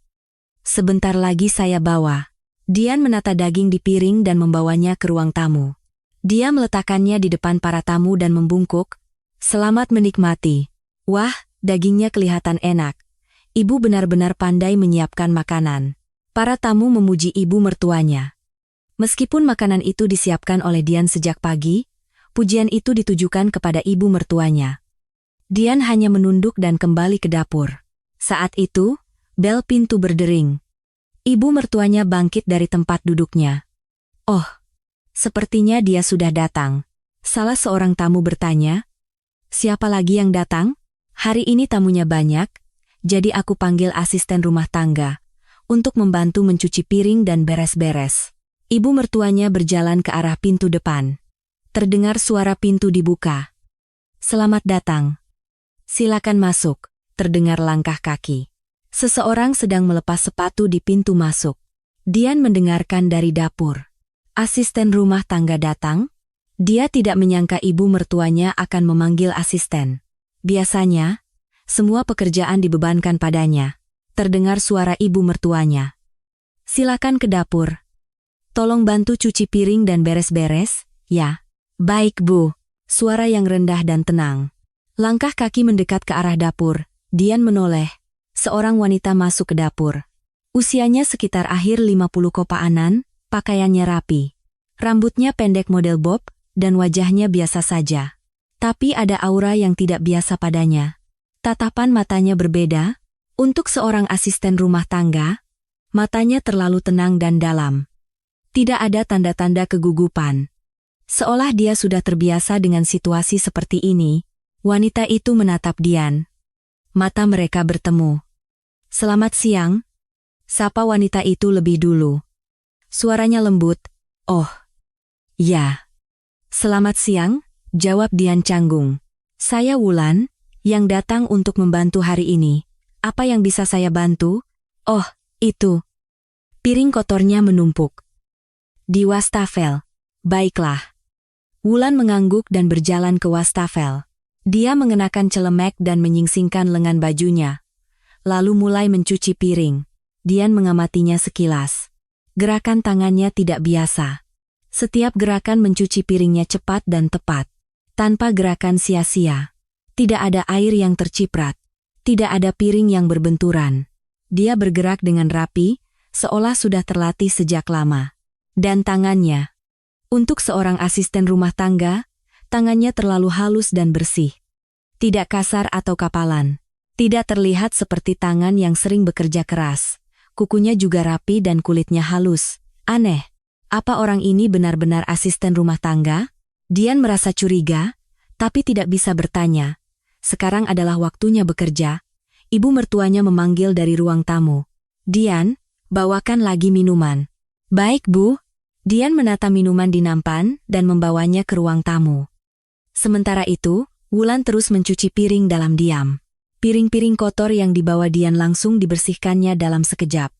Sebentar lagi saya bawa. Dian menata daging di piring dan membawanya ke ruang tamu. Dia meletakkannya di depan para tamu dan membungkuk. Selamat menikmati. Wah, dagingnya kelihatan enak. Ibu benar-benar pandai menyiapkan makanan. Para tamu memuji ibu mertuanya. Meskipun makanan itu disiapkan oleh Dian sejak pagi, pujian itu ditujukan kepada ibu mertuanya. Dian hanya menunduk dan kembali ke dapur. Saat itu, bel pintu berdering. Ibu mertuanya bangkit dari tempat duduknya. Oh, sepertinya dia sudah datang. Salah seorang tamu bertanya, siapa lagi yang datang? Hari ini tamunya banyak, jadi aku panggil asisten rumah tangga untuk membantu mencuci piring dan beres-beres. Ibu mertuanya berjalan ke arah pintu depan. Terdengar suara pintu dibuka. Selamat datang. Silakan masuk. Terdengar langkah kaki. Seseorang sedang melepas sepatu di pintu masuk. Dian mendengarkan dari dapur. Asisten rumah tangga datang. Dia tidak menyangka ibu mertuanya akan memanggil asisten. Biasanya, semua pekerjaan dibebankan padanya. Terdengar suara ibu mertuanya. Silakan ke dapur. Tolong bantu cuci piring dan beres-beres, ya. Baik, Bu. Suara yang rendah dan tenang. Langkah kaki mendekat ke arah dapur. Dian menoleh. Seorang wanita masuk ke dapur. Usianya sekitar akhir 50 kopaanan, pakaiannya rapi. Rambutnya pendek model bob, dan wajahnya biasa saja. Tapi ada aura yang tidak biasa padanya. Tatapan matanya berbeda. Untuk seorang asisten rumah tangga, matanya terlalu tenang dan dalam. Tidak ada tanda-tanda kegugupan. Seolah dia sudah terbiasa dengan situasi seperti ini, wanita itu menatap Dian. Mata mereka bertemu. Selamat siang. Sapa wanita itu lebih dulu. Suaranya lembut. Oh. Ya. Selamat siang, jawab Dian canggung. Saya Wulan, yang datang untuk membantu hari ini. Apa yang bisa saya bantu? Oh, itu. Piring kotornya menumpuk di wastafel. Baiklah. Wulan mengangguk dan berjalan ke wastafel. Dia mengenakan celemek dan menyingsingkan lengan bajunya. Lalu mulai mencuci piring. Dian mengamatinya sekilas. Gerakan tangannya tidak biasa. Setiap gerakan mencuci piringnya cepat dan tepat. Tanpa gerakan sia-sia. Tidak ada air yang terciprat. Tidak ada piring yang berbenturan. Dia bergerak dengan rapi, seolah sudah terlatih sejak lama. Dan tangannya. Untuk seorang asisten rumah tangga, tangannya terlalu halus dan bersih. Tidak kasar atau kapalan. Tidak terlihat seperti tangan yang sering bekerja keras. Kukunya juga rapi dan kulitnya halus. Aneh. Apa orang ini benar-benar asisten rumah tangga? Dian merasa curiga, tapi tidak bisa bertanya. Sekarang adalah waktunya bekerja. Ibu mertuanya memanggil dari ruang tamu. Dian, bawakan lagi minuman. Baik, Bu. Dian menata minuman di nampan dan membawanya ke ruang tamu. Sementara itu, Wulan terus mencuci piring dalam diam. Piring-piring kotor yang dibawa Dian langsung dibersihkannya dalam sekejap.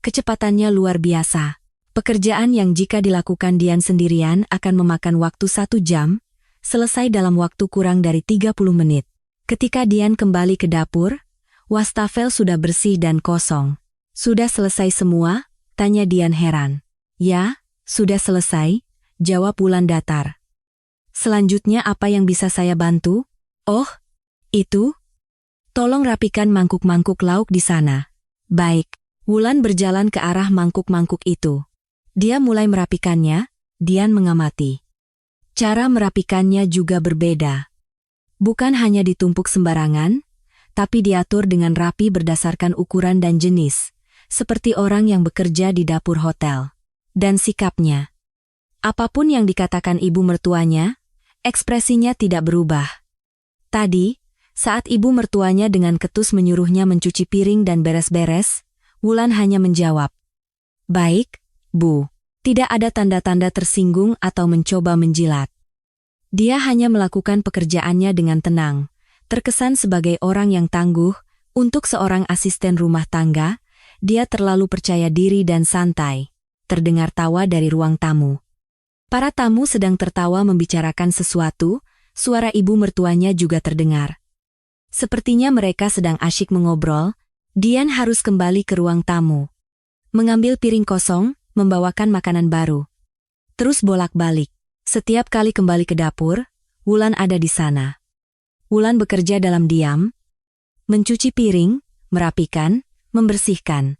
Kecepatannya luar biasa. Pekerjaan yang jika dilakukan Dian sendirian akan memakan waktu 1 jam, selesai dalam waktu kurang dari 30 menit. Ketika Dian kembali ke dapur, wastafel sudah bersih dan kosong. Sudah selesai semua? Tanya Dian heran. Ya, sudah selesai, jawab Wulan datar. Selanjutnya apa yang bisa saya bantu? Oh, itu? Tolong rapikan mangkuk-mangkuk lauk di sana. Baik, Wulan berjalan ke arah mangkuk-mangkuk itu. Dia mulai merapikannya, Dian mengamati. Cara merapikannya juga berbeda. Bukan hanya ditumpuk sembarangan, tapi diatur dengan rapi berdasarkan ukuran dan jenis, seperti orang yang bekerja di dapur hotel. Dan sikapnya. Apapun yang dikatakan ibu mertuanya, ekspresinya tidak berubah. Tadi, saat ibu mertuanya dengan ketus menyuruhnya mencuci piring dan beres-beres, Wulan hanya menjawab, "Baik, Bu." Tidak ada tanda-tanda tersinggung atau mencoba menjilat. Dia hanya melakukan pekerjaannya dengan tenang, terkesan sebagai orang yang tangguh. Untuk seorang asisten rumah tangga, dia terlalu percaya diri dan santai. Terdengar tawa dari ruang tamu. Para tamu sedang tertawa membicarakan sesuatu, suara ibu mertuanya juga terdengar. Sepertinya mereka sedang asyik mengobrol. Dian harus kembali ke ruang tamu. Mengambil piring kosong, membawakan makanan baru. Terus bolak-balik. Setiap kali kembali ke dapur, Wulan ada di sana. Wulan bekerja dalam diam, mencuci piring, merapikan, membersihkan.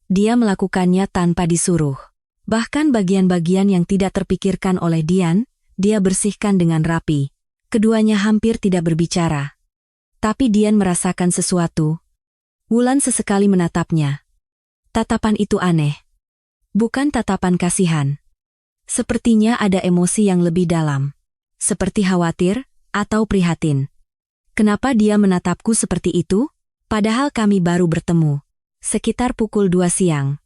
Dia melakukannya tanpa disuruh. Bahkan bagian-bagian yang tidak terpikirkan oleh Dian, dia bersihkan dengan rapi. Keduanya hampir tidak berbicara. Tapi Dian merasakan sesuatu. Wulan sesekali menatapnya. Tatapan itu aneh. Bukan tatapan kasihan. Sepertinya ada emosi yang lebih dalam. Seperti khawatir atau prihatin. Kenapa dia menatapku seperti itu? Padahal kami baru bertemu. Sekitar pukul 2 siang.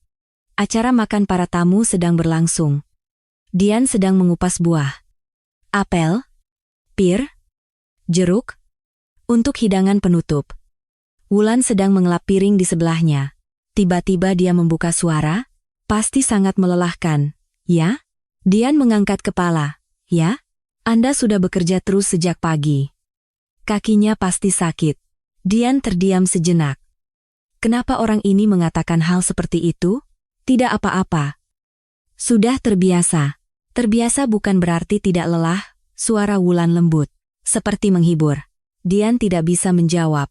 Acara makan para tamu sedang berlangsung. Dian sedang mengupas buah. Apel, pir, jeruk, untuk hidangan penutup. Wulan sedang mengelap piring di sebelahnya. Tiba-tiba dia membuka suara, pasti sangat melelahkan. Ya? Dian mengangkat kepala. Ya? Anda sudah bekerja terus sejak pagi. Kakinya pasti sakit. Dian terdiam sejenak. Kenapa orang ini mengatakan hal seperti itu? Tidak apa-apa. Sudah terbiasa. Terbiasa bukan berarti tidak lelah, suara Wulan lembut. Seperti menghibur. Dian tidak bisa menjawab.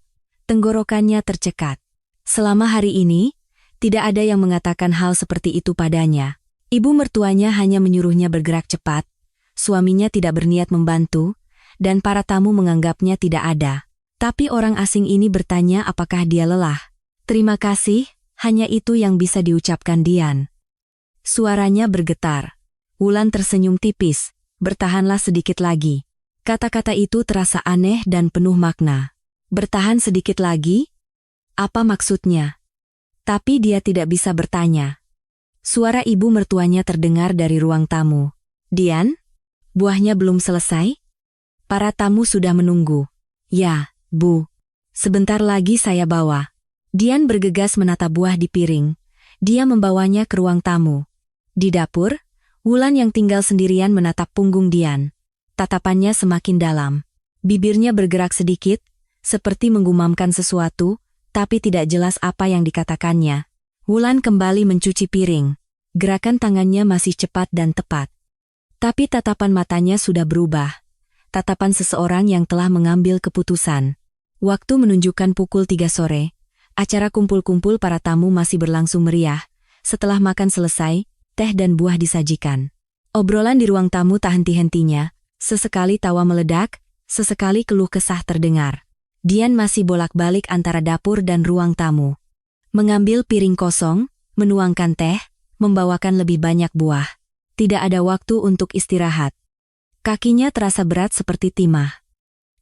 Tenggorokannya tercekat. Selama hari ini, tidak ada yang mengatakan hal seperti itu padanya. Ibu mertuanya hanya menyuruhnya bergerak cepat, suaminya tidak berniat membantu, dan para tamu menganggapnya tidak ada. Tapi orang asing ini bertanya apakah dia lelah. Terima kasih, hanya itu yang bisa diucapkan Dian. Suaranya bergetar. Wulan tersenyum tipis, bertahanlah sedikit lagi. Kata-kata itu terasa aneh dan penuh makna. Bertahan sedikit lagi? Apa maksudnya? Tapi dia tidak bisa bertanya. Suara ibu mertuanya terdengar dari ruang tamu. Dian? Buahnya belum selesai? Para tamu sudah menunggu. Ya, Bu. Sebentar lagi saya bawa. Dian bergegas menata buah di piring. Dia membawanya ke ruang tamu. Di dapur, Wulan yang tinggal sendirian menatap punggung Dian. Tatapannya semakin dalam. Bibirnya bergerak sedikit, seperti menggumamkan sesuatu, tapi tidak jelas apa yang dikatakannya. Wulan kembali mencuci piring. Gerakan tangannya masih cepat dan tepat. Tapi tatapan matanya sudah berubah. Tatapan seseorang yang telah mengambil keputusan. Waktu menunjukkan pukul 3 sore. Acara kumpul-kumpul para tamu masih berlangsung meriah. Setelah makan selesai, teh dan buah disajikan. Obrolan di ruang tamu tak henti-hentinya. Sesekali tawa meledak, sesekali keluh kesah terdengar. Dian masih bolak-balik antara dapur dan ruang tamu. Mengambil piring kosong, menuangkan teh, membawakan lebih banyak buah. Tidak ada waktu untuk istirahat. Kakinya terasa berat seperti timah.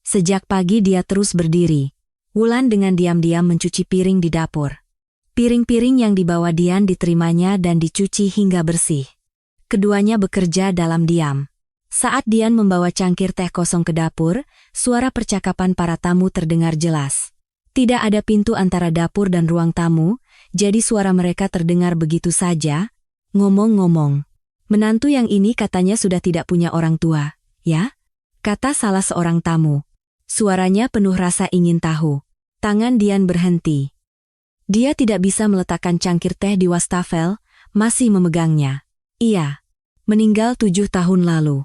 Sejak pagi dia terus berdiri. Wulan dengan diam-diam mencuci piring di dapur. Piring-piring yang dibawa Dian diterimanya dan dicuci hingga bersih. Keduanya bekerja dalam diam. Saat Dian membawa cangkir teh kosong ke dapur, suara percakapan para tamu terdengar jelas. Tidak ada pintu antara dapur dan ruang tamu, jadi suara mereka terdengar begitu saja. Ngomong-ngomong, menantu yang ini katanya sudah tidak punya orang tua, ya? Kata salah seorang tamu. Suaranya penuh rasa ingin tahu. Tangan Dian berhenti. Dia tidak bisa meletakkan cangkir teh di wastafel, masih memegangnya. Iya, meninggal 7 tahun lalu.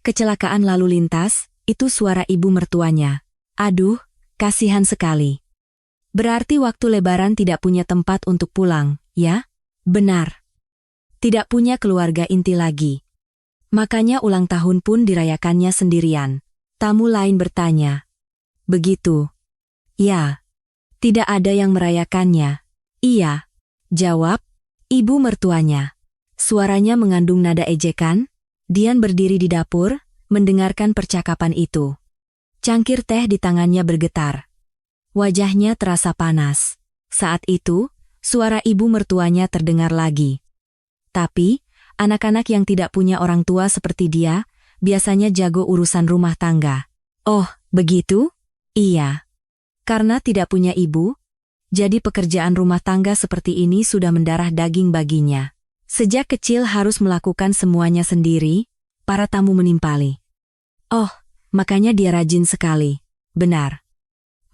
Kecelakaan lalu lintas, itu suara ibu mertuanya. Aduh, kasihan sekali. Berarti waktu Lebaran tidak punya tempat untuk pulang, ya? Benar. Tidak punya keluarga inti lagi. Makanya ulang tahun pun dirayakannya sendirian. Tamu lain bertanya. Begitu. Ya. Tidak ada yang merayakannya. Iya. Jawab, ibu mertuanya. Suaranya mengandung nada ejekan. Dian berdiri di dapur, mendengarkan percakapan itu. Cangkir teh di tangannya bergetar. Wajahnya terasa panas. Saat itu, suara ibu mertuanya terdengar lagi. Tapi, anak-anak yang tidak punya orang tua seperti dia, biasanya jago urusan rumah tangga. Oh, begitu? Iya. Karena tidak punya ibu, jadi pekerjaan rumah tangga seperti ini sudah mendarah daging baginya. Sejak kecil harus melakukan semuanya sendiri, para tamu menimpali. Oh, makanya dia rajin sekali. Benar.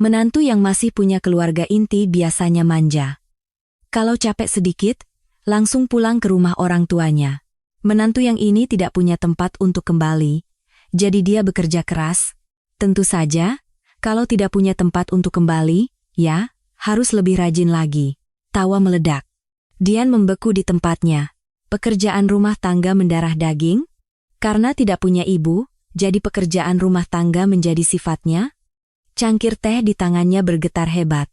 Menantu yang masih punya keluarga inti biasanya manja. Kalau capek sedikit, langsung pulang ke rumah orang tuanya. Menantu yang ini tidak punya tempat untuk kembali, jadi dia bekerja keras. Tentu saja, kalau tidak punya tempat untuk kembali, ya, harus lebih rajin lagi. Tawa meledak. Dian membeku di tempatnya. Pekerjaan rumah tangga mendarah daging? Karena tidak punya ibu, jadi pekerjaan rumah tangga menjadi sifatnya? Cangkir teh di tangannya bergetar hebat.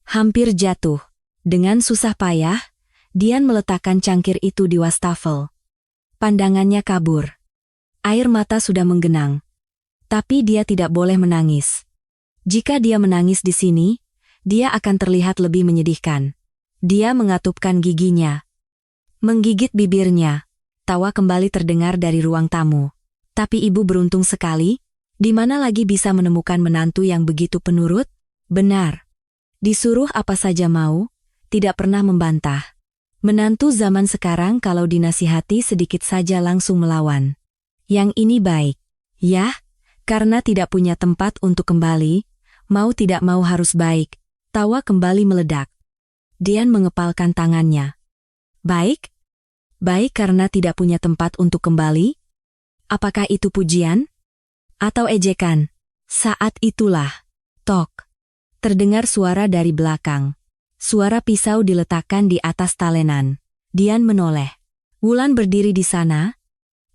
Hampir jatuh. Dengan susah payah, Dian meletakkan cangkir itu di wastafel. Pandangannya kabur. Air mata sudah menggenang. Tapi dia tidak boleh menangis. Jika dia menangis di sini, dia akan terlihat lebih menyedihkan. Dia mengatupkan giginya. Menggigit bibirnya. Tawa kembali terdengar dari ruang tamu. Tapi ibu beruntung sekali. Di mana lagi bisa menemukan menantu yang begitu penurut? Benar. Disuruh apa saja mau, tidak pernah membantah. Menantu zaman sekarang kalau dinasihati sedikit saja langsung melawan. Yang ini baik. Yah, karena tidak punya tempat untuk kembali, mau tidak mau harus baik. Tawa kembali meledak. Dian mengepalkan tangannya. Baik? Baik karena tidak punya tempat untuk kembali? Apakah itu pujian? Atau ejekan? Saat itulah, tok, terdengar suara dari belakang. Suara pisau diletakkan di atas talenan. Dian menoleh. Wulan berdiri di sana.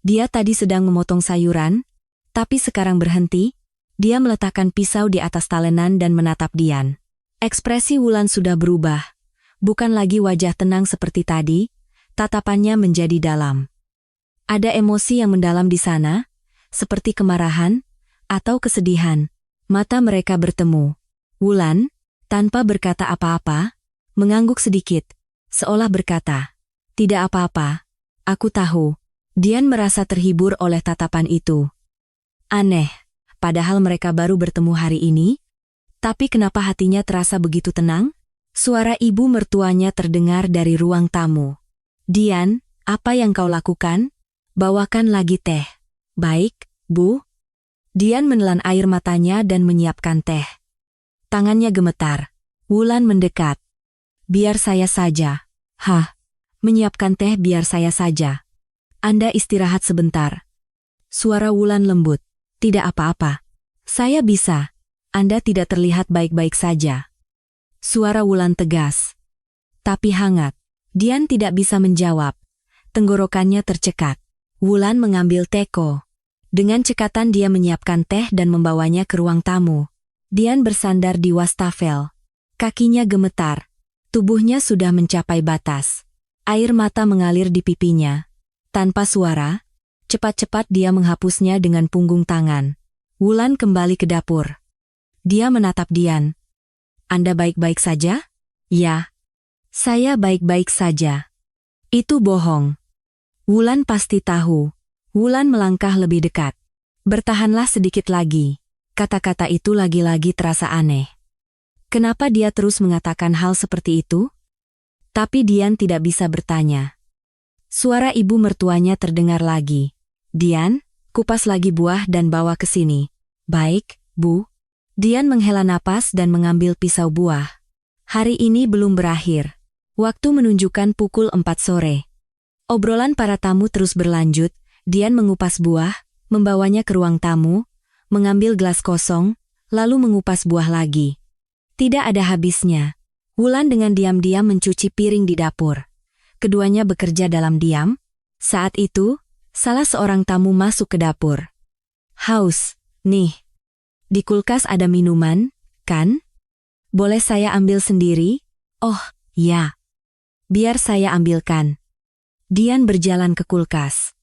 Dia tadi sedang memotong sayuran, tapi sekarang berhenti. Dia meletakkan pisau di atas talenan dan menatap Dian. Ekspresi Wulan sudah berubah. Bukan lagi wajah tenang seperti tadi, tatapannya menjadi dalam. Ada emosi yang mendalam di sana, seperti kemarahan, atau kesedihan. Mata mereka bertemu. Wulan, tanpa berkata apa-apa, mengangguk sedikit, seolah berkata, tidak apa-apa, aku tahu. Dian merasa terhibur oleh tatapan itu. Aneh, padahal mereka baru bertemu hari ini, tapi kenapa hatinya terasa begitu tenang? Suara ibu mertuanya terdengar dari ruang tamu. Dian, apa yang kau lakukan? Bawakan lagi teh. Baik, Bu. Dian menelan air matanya dan menyiapkan teh. Tangannya gemetar. Wulan mendekat. Biar saya saja. Hah, menyiapkan teh biar saya saja. Anda istirahat sebentar. Suara Wulan lembut. Tidak apa-apa. Saya bisa. Anda tidak terlihat baik-baik saja. Suara Wulan tegas. Tapi hangat. Dian tidak bisa menjawab. Tenggorokannya tercekat. Wulan mengambil teko. Dengan cekatan dia menyiapkan teh dan membawanya ke ruang tamu. Dian bersandar di wastafel. Kakinya gemetar. Tubuhnya sudah mencapai batas. Air mata mengalir di pipinya. Tanpa suara, cepat-cepat dia menghapusnya dengan punggung tangan. Wulan kembali ke dapur. Dia menatap Dian. Anda baik-baik saja? Ya. Saya baik-baik saja. Itu bohong. Wulan pasti tahu. Wulan melangkah lebih dekat. Bertahanlah sedikit lagi. Kata-kata itu lagi-lagi terasa aneh. Kenapa dia terus mengatakan hal seperti itu? Tapi Dian tidak bisa bertanya. Suara ibu mertuanya terdengar lagi. Dian, kupas lagi buah dan bawa ke sini. Baik, Bu. Dian menghela napas dan mengambil pisau buah. Hari ini belum berakhir. Waktu menunjukkan pukul 4 sore. Obrolan para tamu terus berlanjut. Dian mengupas buah, membawanya ke ruang tamu, mengambil gelas kosong, lalu mengupas buah lagi. Tidak ada habisnya. Wulan dengan diam-diam mencuci piring di dapur. Keduanya bekerja dalam diam. Saat itu, salah seorang tamu masuk ke dapur. Haus, nih. Di kulkas ada minuman, kan? Boleh saya ambil sendiri? Oh, ya. Biar saya ambilkan. Dian berjalan ke kulkas.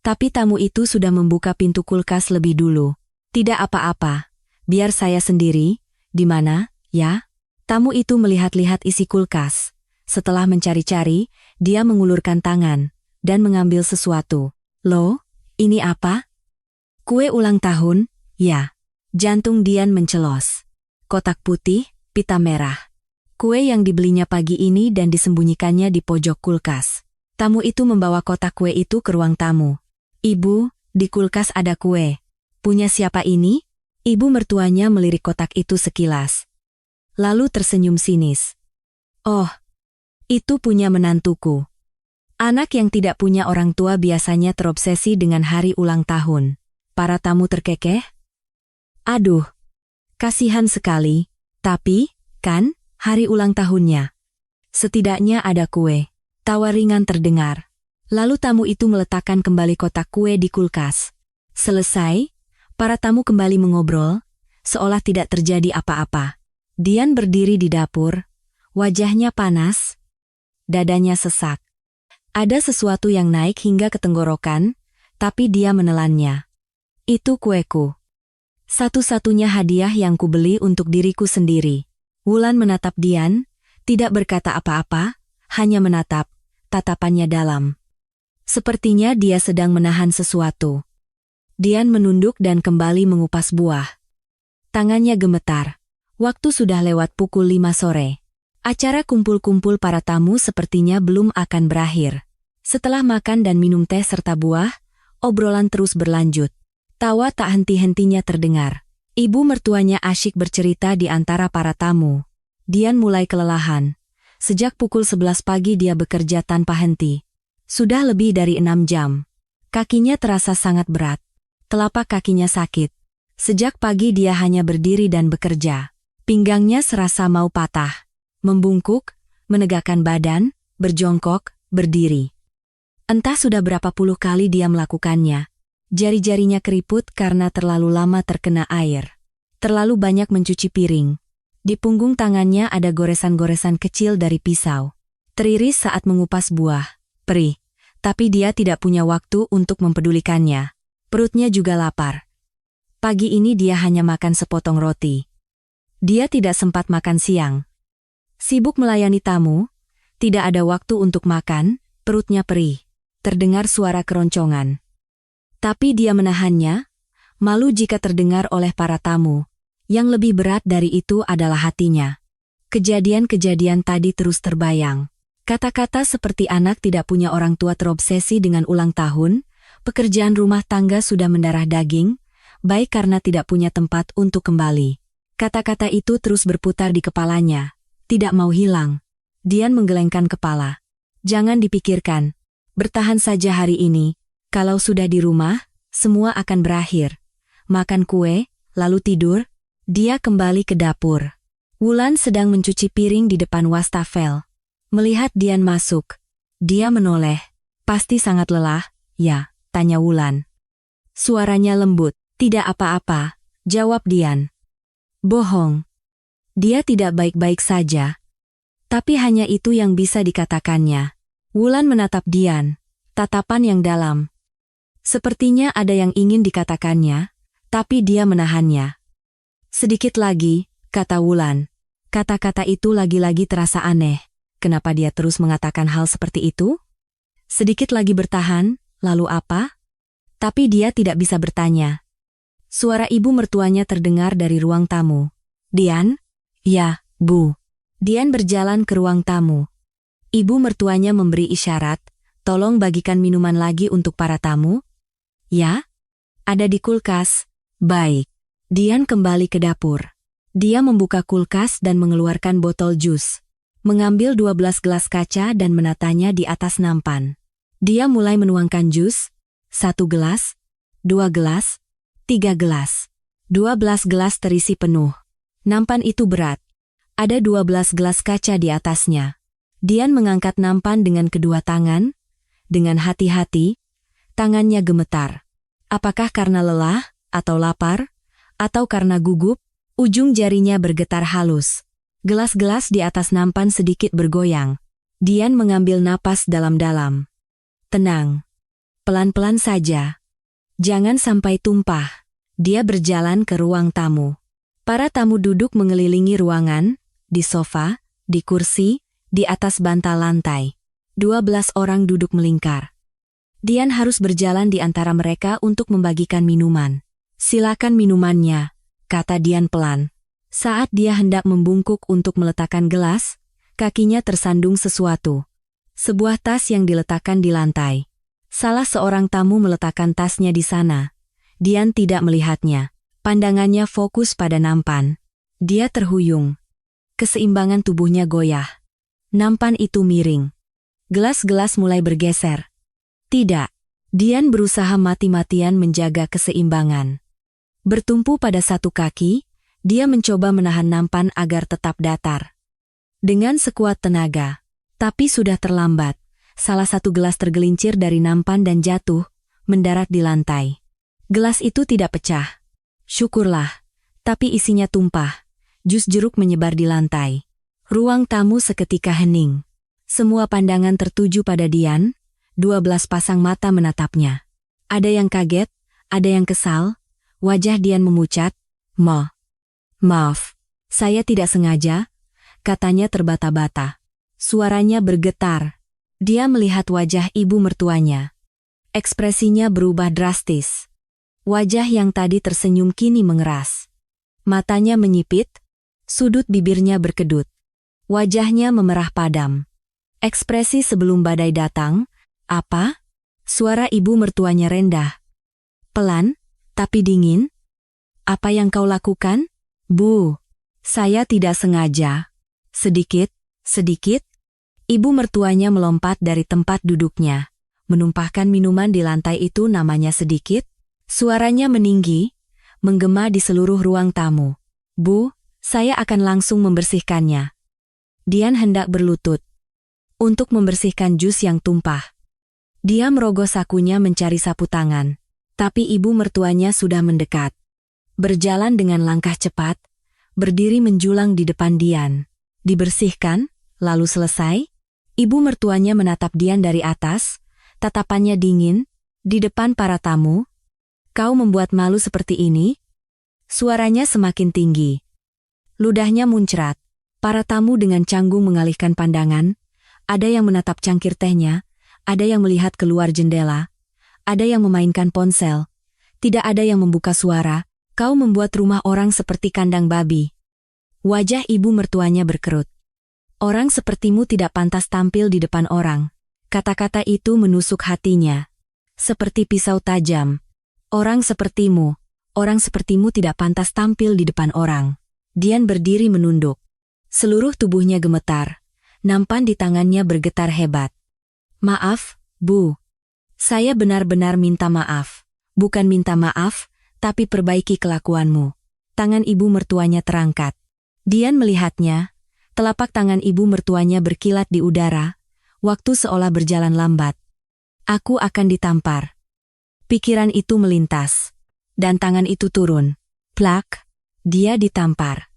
Tapi tamu itu sudah membuka pintu kulkas lebih dulu. Tidak apa-apa. Biar saya sendiri. Di mana, ya? Tamu itu melihat-lihat isi kulkas. Setelah mencari-cari, dia mengulurkan tangan dan mengambil sesuatu. Loh, ini apa? Kue ulang tahun? Ya. Jantung Dian mencelos. Kotak putih, pita merah. Kue yang dibelinya pagi ini dan disembunyikannya di pojok kulkas. Tamu itu membawa kotak kue itu ke ruang tamu. Ibu, di kulkas ada kue. Punya siapa ini? Ibu mertuanya melirik kotak itu sekilas. Lalu tersenyum sinis. Oh, itu punya menantuku. Anak yang tidak punya orang tua biasanya terobsesi dengan hari ulang tahun. Para tamu terkekeh. Aduh, kasihan sekali. Tapi, kan, hari ulang tahunnya. Setidaknya ada kue. Tawa ringan terdengar. Lalu tamu itu meletakkan kembali kotak kue di kulkas. Selesai, para tamu kembali mengobrol, seolah tidak terjadi apa-apa. Dian berdiri di dapur, wajahnya panas, dadanya sesak. Ada sesuatu yang naik hingga ke tenggorokan, tapi dia menelannya. Itu kueku. Satu-satunya hadiah yang kubeli untuk diriku sendiri. Wulan menatap Dian, tidak berkata apa-apa, hanya menatap, tatapannya dalam. Sepertinya dia sedang menahan sesuatu. Dian menunduk dan kembali mengupas buah. Tangannya gemetar. Waktu sudah lewat pukul 5 sore. Acara kumpul-kumpul para tamu sepertinya belum akan berakhir. Setelah makan dan minum teh serta buah, obrolan terus berlanjut. Tawa tak henti-hentinya terdengar. Ibu mertuanya asyik bercerita di antara para tamu. Dian mulai kelelahan. Sejak pukul 11 pagi dia bekerja tanpa henti. Sudah lebih dari 6 jam. Kakinya terasa sangat berat. Telapak kakinya sakit. Sejak pagi dia hanya berdiri dan bekerja. Pinggangnya serasa mau patah. Membungkuk, menegakkan badan, berjongkok, berdiri. Entah sudah berapa puluh kali dia melakukannya. Jari-jarinya keriput karena terlalu lama terkena air. Terlalu banyak mencuci piring. Di punggung tangannya ada goresan-goresan kecil dari pisau. Teriris saat mengupas buah. Perih. Tapi dia tidak punya waktu untuk mempedulikannya. Perutnya juga lapar. Pagi ini dia hanya makan sepotong roti. Dia tidak sempat makan siang. Sibuk melayani tamu, tidak ada waktu untuk makan, perutnya perih. Terdengar suara keroncongan. Tapi dia menahannya, malu jika terdengar oleh para tamu. Yang lebih berat dari itu adalah hatinya. Kejadian-kejadian tadi terus terbayang. Kata-kata seperti anak tidak punya orang tua terobsesi dengan ulang tahun, pekerjaan rumah tangga sudah mendarah daging, baik karena tidak punya tempat untuk kembali. Kata-kata itu terus berputar di kepalanya, tidak mau hilang. Dian menggelengkan kepala. Jangan dipikirkan. Bertahan saja hari ini. Kalau sudah di rumah, semua akan berakhir. Makan kue, lalu tidur. Dia kembali ke dapur. Wulan sedang mencuci piring di depan wastafel. Melihat Dian masuk, dia menoleh. Pasti sangat lelah, ya, tanya Wulan. Suaranya lembut. Tidak apa-apa, jawab Dian. Bohong. Dia tidak baik-baik saja. Tapi hanya itu yang bisa dikatakannya. Wulan menatap Dian, tatapan yang dalam. Sepertinya ada yang ingin dikatakannya, tapi dia menahannya. Sedikit lagi, kata Wulan. Kata-kata itu lagi-lagi terasa aneh. kenapa dia terus mengatakan hal seperti itu? Sedikit lagi bertahan, lalu apa? Tapi dia tidak bisa bertanya. Suara ibu mertuanya terdengar dari ruang tamu. Dian? Ya, Bu. Dian berjalan ke ruang tamu. Ibu mertuanya memberi isyarat, tolong bagikan minuman lagi untuk para tamu. Ya? Ada di kulkas. Baik. Dian kembali ke dapur. Dia membuka kulkas dan mengeluarkan botol jus. Mengambil 12 gelas kaca dan menatanya di atas nampan. Dia mulai menuangkan jus. 1 gelas, 2 gelas, 3 gelas. 12 gelas terisi penuh. Nampan itu berat. Ada 12 gelas kaca di atasnya. Dian mengangkat nampan dengan kedua tangan. Dengan hati-hati, tangannya gemetar. Apakah karena lelah, atau lapar, atau karena gugup? Ujung jarinya bergetar halus. Gelas-gelas di atas nampan sedikit bergoyang. Dian mengambil napas dalam-dalam. Tenang. Pelan-pelan saja. Jangan sampai tumpah. Dia berjalan ke ruang tamu. Para tamu duduk mengelilingi ruangan, di sofa, di kursi, di atas bantal lantai. 12 orang duduk melingkar. Dian harus berjalan di antara mereka untuk membagikan minuman. Silakan minumannya, kata Dian pelan. Saat dia hendak membungkuk untuk meletakkan gelas, kakinya tersandung sesuatu. Sebuah tas yang diletakkan di lantai. Salah seorang tamu meletakkan tasnya di sana. Dian tidak melihatnya. Pandangannya fokus pada nampan. Dia terhuyung. Keseimbangan tubuhnya goyah. Nampan itu miring. Gelas-gelas mulai bergeser. Tidak. Dian berusaha mati-matian menjaga keseimbangan. Bertumpu pada satu kaki, dia mencoba menahan nampan agar tetap datar. Dengan sekuat tenaga. Tapi sudah terlambat. Salah satu gelas tergelincir dari nampan dan jatuh, mendarat di lantai. Gelas itu tidak pecah. Syukurlah. Tapi isinya tumpah. Jus jeruk menyebar di lantai. Ruang tamu seketika hening. Semua pandangan tertuju pada Dian. 12 pasang mata menatapnya. Ada yang kaget, ada yang kesal. Wajah Dian memucat. Maaf, saya tidak sengaja, katanya terbata-bata. Suaranya bergetar. Dia melihat wajah ibu mertuanya. Ekspresinya berubah drastis. Wajah yang tadi tersenyum kini mengeras. Matanya menyipit, sudut bibirnya berkedut. Wajahnya memerah padam. Ekspresi sebelum badai datang. Apa? Suara ibu mertuanya rendah. Pelan, tapi dingin. Apa yang kau lakukan? Bu, saya tidak sengaja. Sedikit. Ibu mertuanya melompat dari tempat duduknya. Menumpahkan minuman di lantai itu namanya sedikit. Suaranya meninggi, menggema di seluruh ruang tamu. Bu, saya akan langsung membersihkannya. Dian hendak berlutut. Untuk membersihkan jus yang tumpah. Dia merogoh sakunya mencari sapu tangan. Tapi ibu mertuanya sudah mendekat. Berjalan dengan langkah cepat, berdiri menjulang di depan Dian. Dibersihkan, lalu selesai. Ibu mertuanya menatap Dian dari atas, tatapannya dingin, di depan para tamu. Kau membuat malu seperti ini? Suaranya semakin tinggi. Ludahnya muncrat. Para tamu dengan canggung mengalihkan pandangan. Ada yang menatap cangkir tehnya. Ada yang melihat keluar jendela, ada yang memainkan ponsel, tidak ada yang membuka suara. Kau membuat rumah orang seperti kandang babi. Wajah ibu mertuanya berkerut. Orang sepertimu tidak pantas tampil di depan orang. Kata-kata itu menusuk hatinya. Seperti pisau tajam. Orang sepertimu tidak pantas tampil di depan orang. Dian berdiri menunduk. Seluruh tubuhnya gemetar. Nampan di tangannya bergetar hebat. Maaf, Bu. Saya benar-benar minta maaf. Bukan minta maaf, tapi perbaiki kelakuanmu. Tangan ibu mertuanya terangkat. Dian melihatnya. Telapak tangan ibu mertuanya berkilat di udara. Waktu seolah berjalan lambat. Aku akan ditampar. Pikiran itu melintas. Dan tangan itu turun. Plak. Dia ditampar.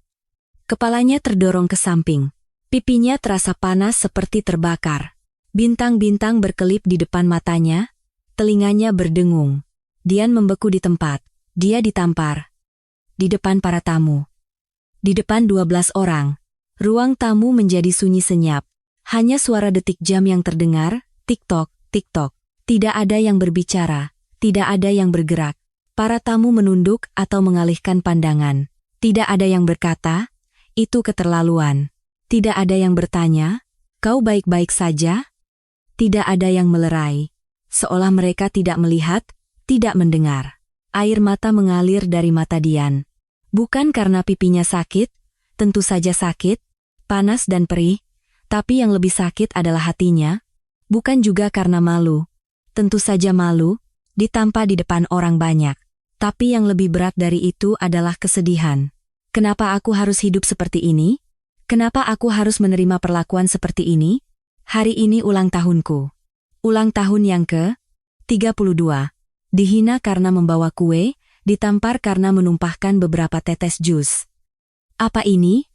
Kepalanya terdorong ke samping. Pipinya terasa panas seperti terbakar. Bintang-bintang berkelip di depan matanya, telinganya berdengung. Dian membeku di tempat. Dia ditampar. Di depan para tamu. Di depan 12 orang. Ruang tamu menjadi sunyi senyap. Hanya suara detik jam yang terdengar, tik-tok, tik-tok. Tidak ada yang berbicara, tidak ada yang bergerak. Para tamu menunduk atau mengalihkan pandangan. Tidak ada yang berkata, "Itu keterlaluan." Tidak ada yang bertanya, "Kau baik-baik saja?" Tidak ada yang melerai. Seolah mereka tidak melihat, tidak mendengar. Air mata mengalir dari mata Dian. Bukan karena pipinya sakit, tentu saja sakit, panas dan perih, tapi yang lebih sakit adalah hatinya. Bukan juga karena malu. Tentu saja malu, ditampa di depan orang banyak. Tapi yang lebih berat dari itu adalah kesedihan. Kenapa aku harus hidup seperti ini? Kenapa aku harus menerima perlakuan seperti ini? Hari ini ulang tahunku. Ulang tahun yang ke-32. Dihina karena membawa kue, ditampar karena menumpahkan beberapa tetes jus. Apa ini?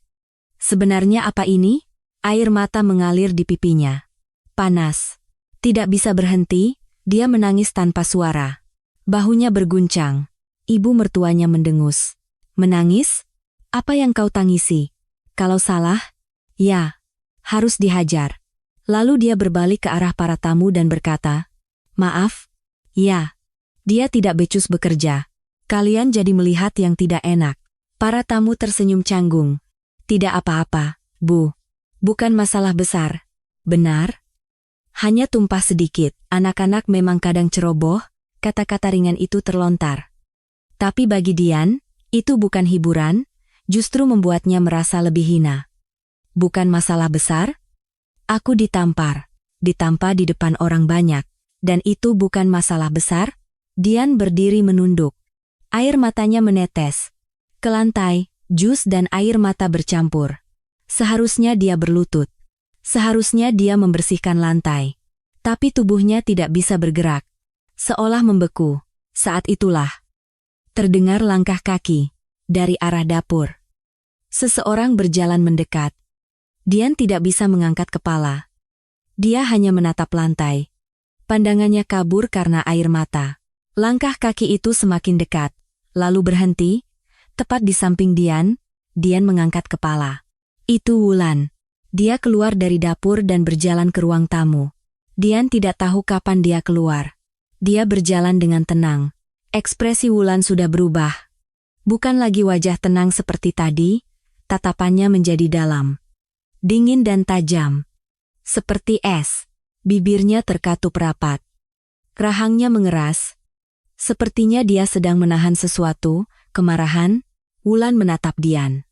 Sebenarnya apa ini? Air mata mengalir di pipinya. Panas. Tidak bisa berhenti, dia menangis tanpa suara. Bahunya berguncang. Ibu mertuanya mendengus. Menangis? Apa yang kau tangisi? Kalau salah? Ya. Harus dihajar. Lalu dia berbalik ke arah para tamu dan berkata, "Maaf." Ya. Dia tidak becus bekerja. Kalian jadi melihat yang tidak enak. Para tamu tersenyum canggung. Tidak apa-apa, Bu. Bukan masalah besar. Benar? Hanya tumpah sedikit. Anak-anak memang kadang ceroboh, kata-kata ringan itu terlontar. Tapi bagi Dian, itu bukan hiburan, justru membuatnya merasa lebih hina. Bukan masalah besar? Aku ditampar. Ditampa di depan orang banyak. Dan itu bukan masalah besar? Dian berdiri menunduk. Air matanya menetes. Ke lantai, jus dan air mata bercampur. Seharusnya dia berlutut. Seharusnya dia membersihkan lantai. Tapi tubuhnya tidak bisa bergerak. Seolah membeku. Saat itulah terdengar langkah kaki dari arah dapur. Seseorang berjalan mendekat. Dian tidak bisa mengangkat kepala. Dia hanya menatap lantai. Pandangannya kabur karena air mata. Langkah kaki itu semakin dekat, lalu berhenti, tepat di samping Dian. Dian mengangkat kepala. Itu Wulan. Dia keluar dari dapur dan berjalan ke ruang tamu. Dian tidak tahu kapan dia keluar. Dia berjalan dengan tenang. Ekspresi Wulan sudah berubah. Bukan lagi wajah tenang seperti tadi, tatapannya menjadi dalam. Dingin dan tajam. Seperti es. Bibirnya terkatup rapat. Rahangnya mengeras. Sepertinya dia sedang menahan sesuatu, kemarahan. Wulan menatap Dian.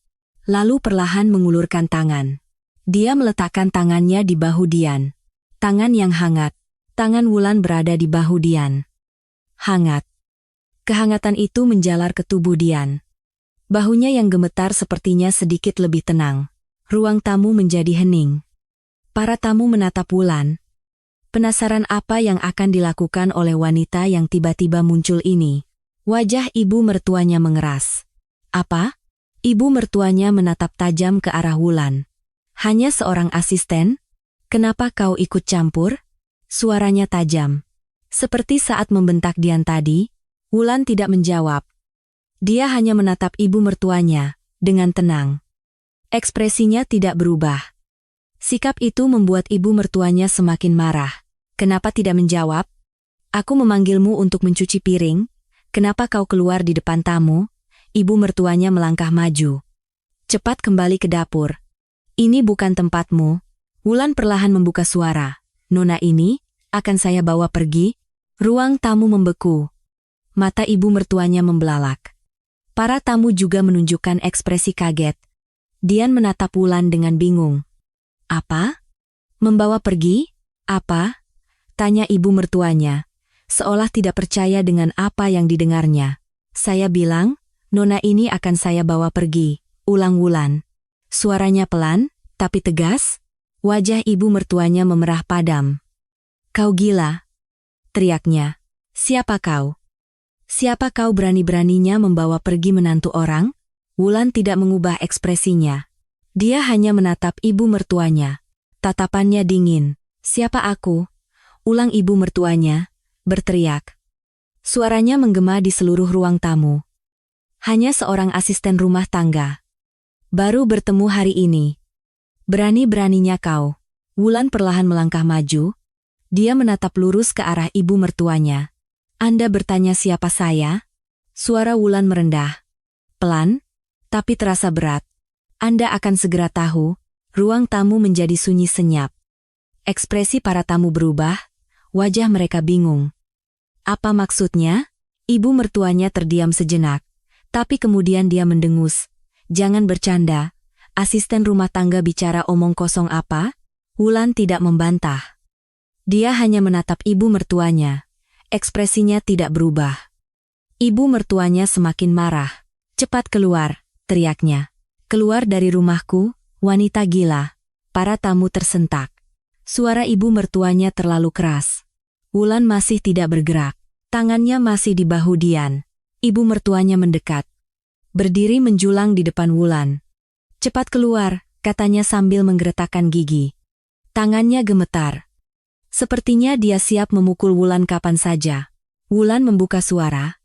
Lalu perlahan mengulurkan tangan. Dia meletakkan tangannya di bahu Dian. Tangan yang hangat. Tangan Wulan berada di bahu Dian. Hangat. Kehangatan itu menjalar ke tubuh Dian. Bahunya yang gemetar sepertinya sedikit lebih tenang. Ruang tamu menjadi hening. Para tamu menatap Wulan. Penasaran apa yang akan dilakukan oleh wanita yang tiba-tiba muncul ini. Wajah ibu mertuanya mengeras. Apa? Ibu mertuanya menatap tajam ke arah Wulan. Hanya seorang asisten? Kenapa kau ikut campur? Suaranya tajam. Seperti saat membentak Dian tadi, Wulan tidak menjawab. Dia hanya menatap ibu mertuanya, dengan tenang. Ekspresinya tidak berubah. Sikap itu membuat ibu mertuanya semakin marah. Kenapa tidak menjawab? Aku memanggilmu untuk mencuci piring. Kenapa kau keluar di depan tamu? Ibu mertuanya melangkah maju. Cepat kembali ke dapur. Ini bukan tempatmu. Wulan perlahan membuka suara. Nona ini, akan saya bawa pergi. Ruang tamu membeku. Mata ibu mertuanya membelalak. Para tamu juga menunjukkan ekspresi kaget. Dian menatap Wulan dengan bingung. Apa? Membawa pergi? Apa? Tanya ibu mertuanya, seolah tidak percaya dengan apa yang didengarnya. Saya bilang, Nona ini akan saya bawa pergi, ulang Wulan. Suaranya pelan, tapi tegas. Wajah ibu mertuanya memerah padam. Kau gila? Teriaknya. Siapa kau? Siapa kau berani-beraninya membawa pergi menantu orang? Wulan tidak mengubah ekspresinya. Dia hanya menatap ibu mertuanya. Tatapannya dingin. Siapa aku? Ulang ibu mertuanya, berteriak. Suaranya menggema di seluruh ruang tamu. Hanya seorang asisten rumah tangga. Baru bertemu hari ini. Berani-beraninya kau. Wulan perlahan melangkah maju. Dia menatap lurus ke arah ibu mertuanya. Anda bertanya siapa saya? Suara Wulan merendah. Pelan, tapi terasa berat. Anda akan segera tahu. Ruang tamu menjadi sunyi senyap. Ekspresi para tamu berubah, wajah mereka bingung. Apa maksudnya? Ibu mertuanya terdiam sejenak, tapi kemudian dia mendengus. Jangan bercanda, asisten rumah tangga bicara omong kosong apa? Wulan tidak membantah. Dia hanya menatap ibu mertuanya. Ekspresinya tidak berubah. Ibu mertuanya semakin marah. Cepat keluar, teriaknya. Keluar dari rumahku, wanita gila. Para tamu tersentak. Suara ibu mertuanya terlalu keras. Wulan masih tidak bergerak. Tangannya masih di bahu Dian. Ibu mertuanya mendekat. Berdiri menjulang di depan Wulan. Cepat keluar, katanya sambil menggeretakkan gigi. Tangannya gemetar. Sepertinya dia siap memukul Wulan kapan saja. Wulan membuka suara.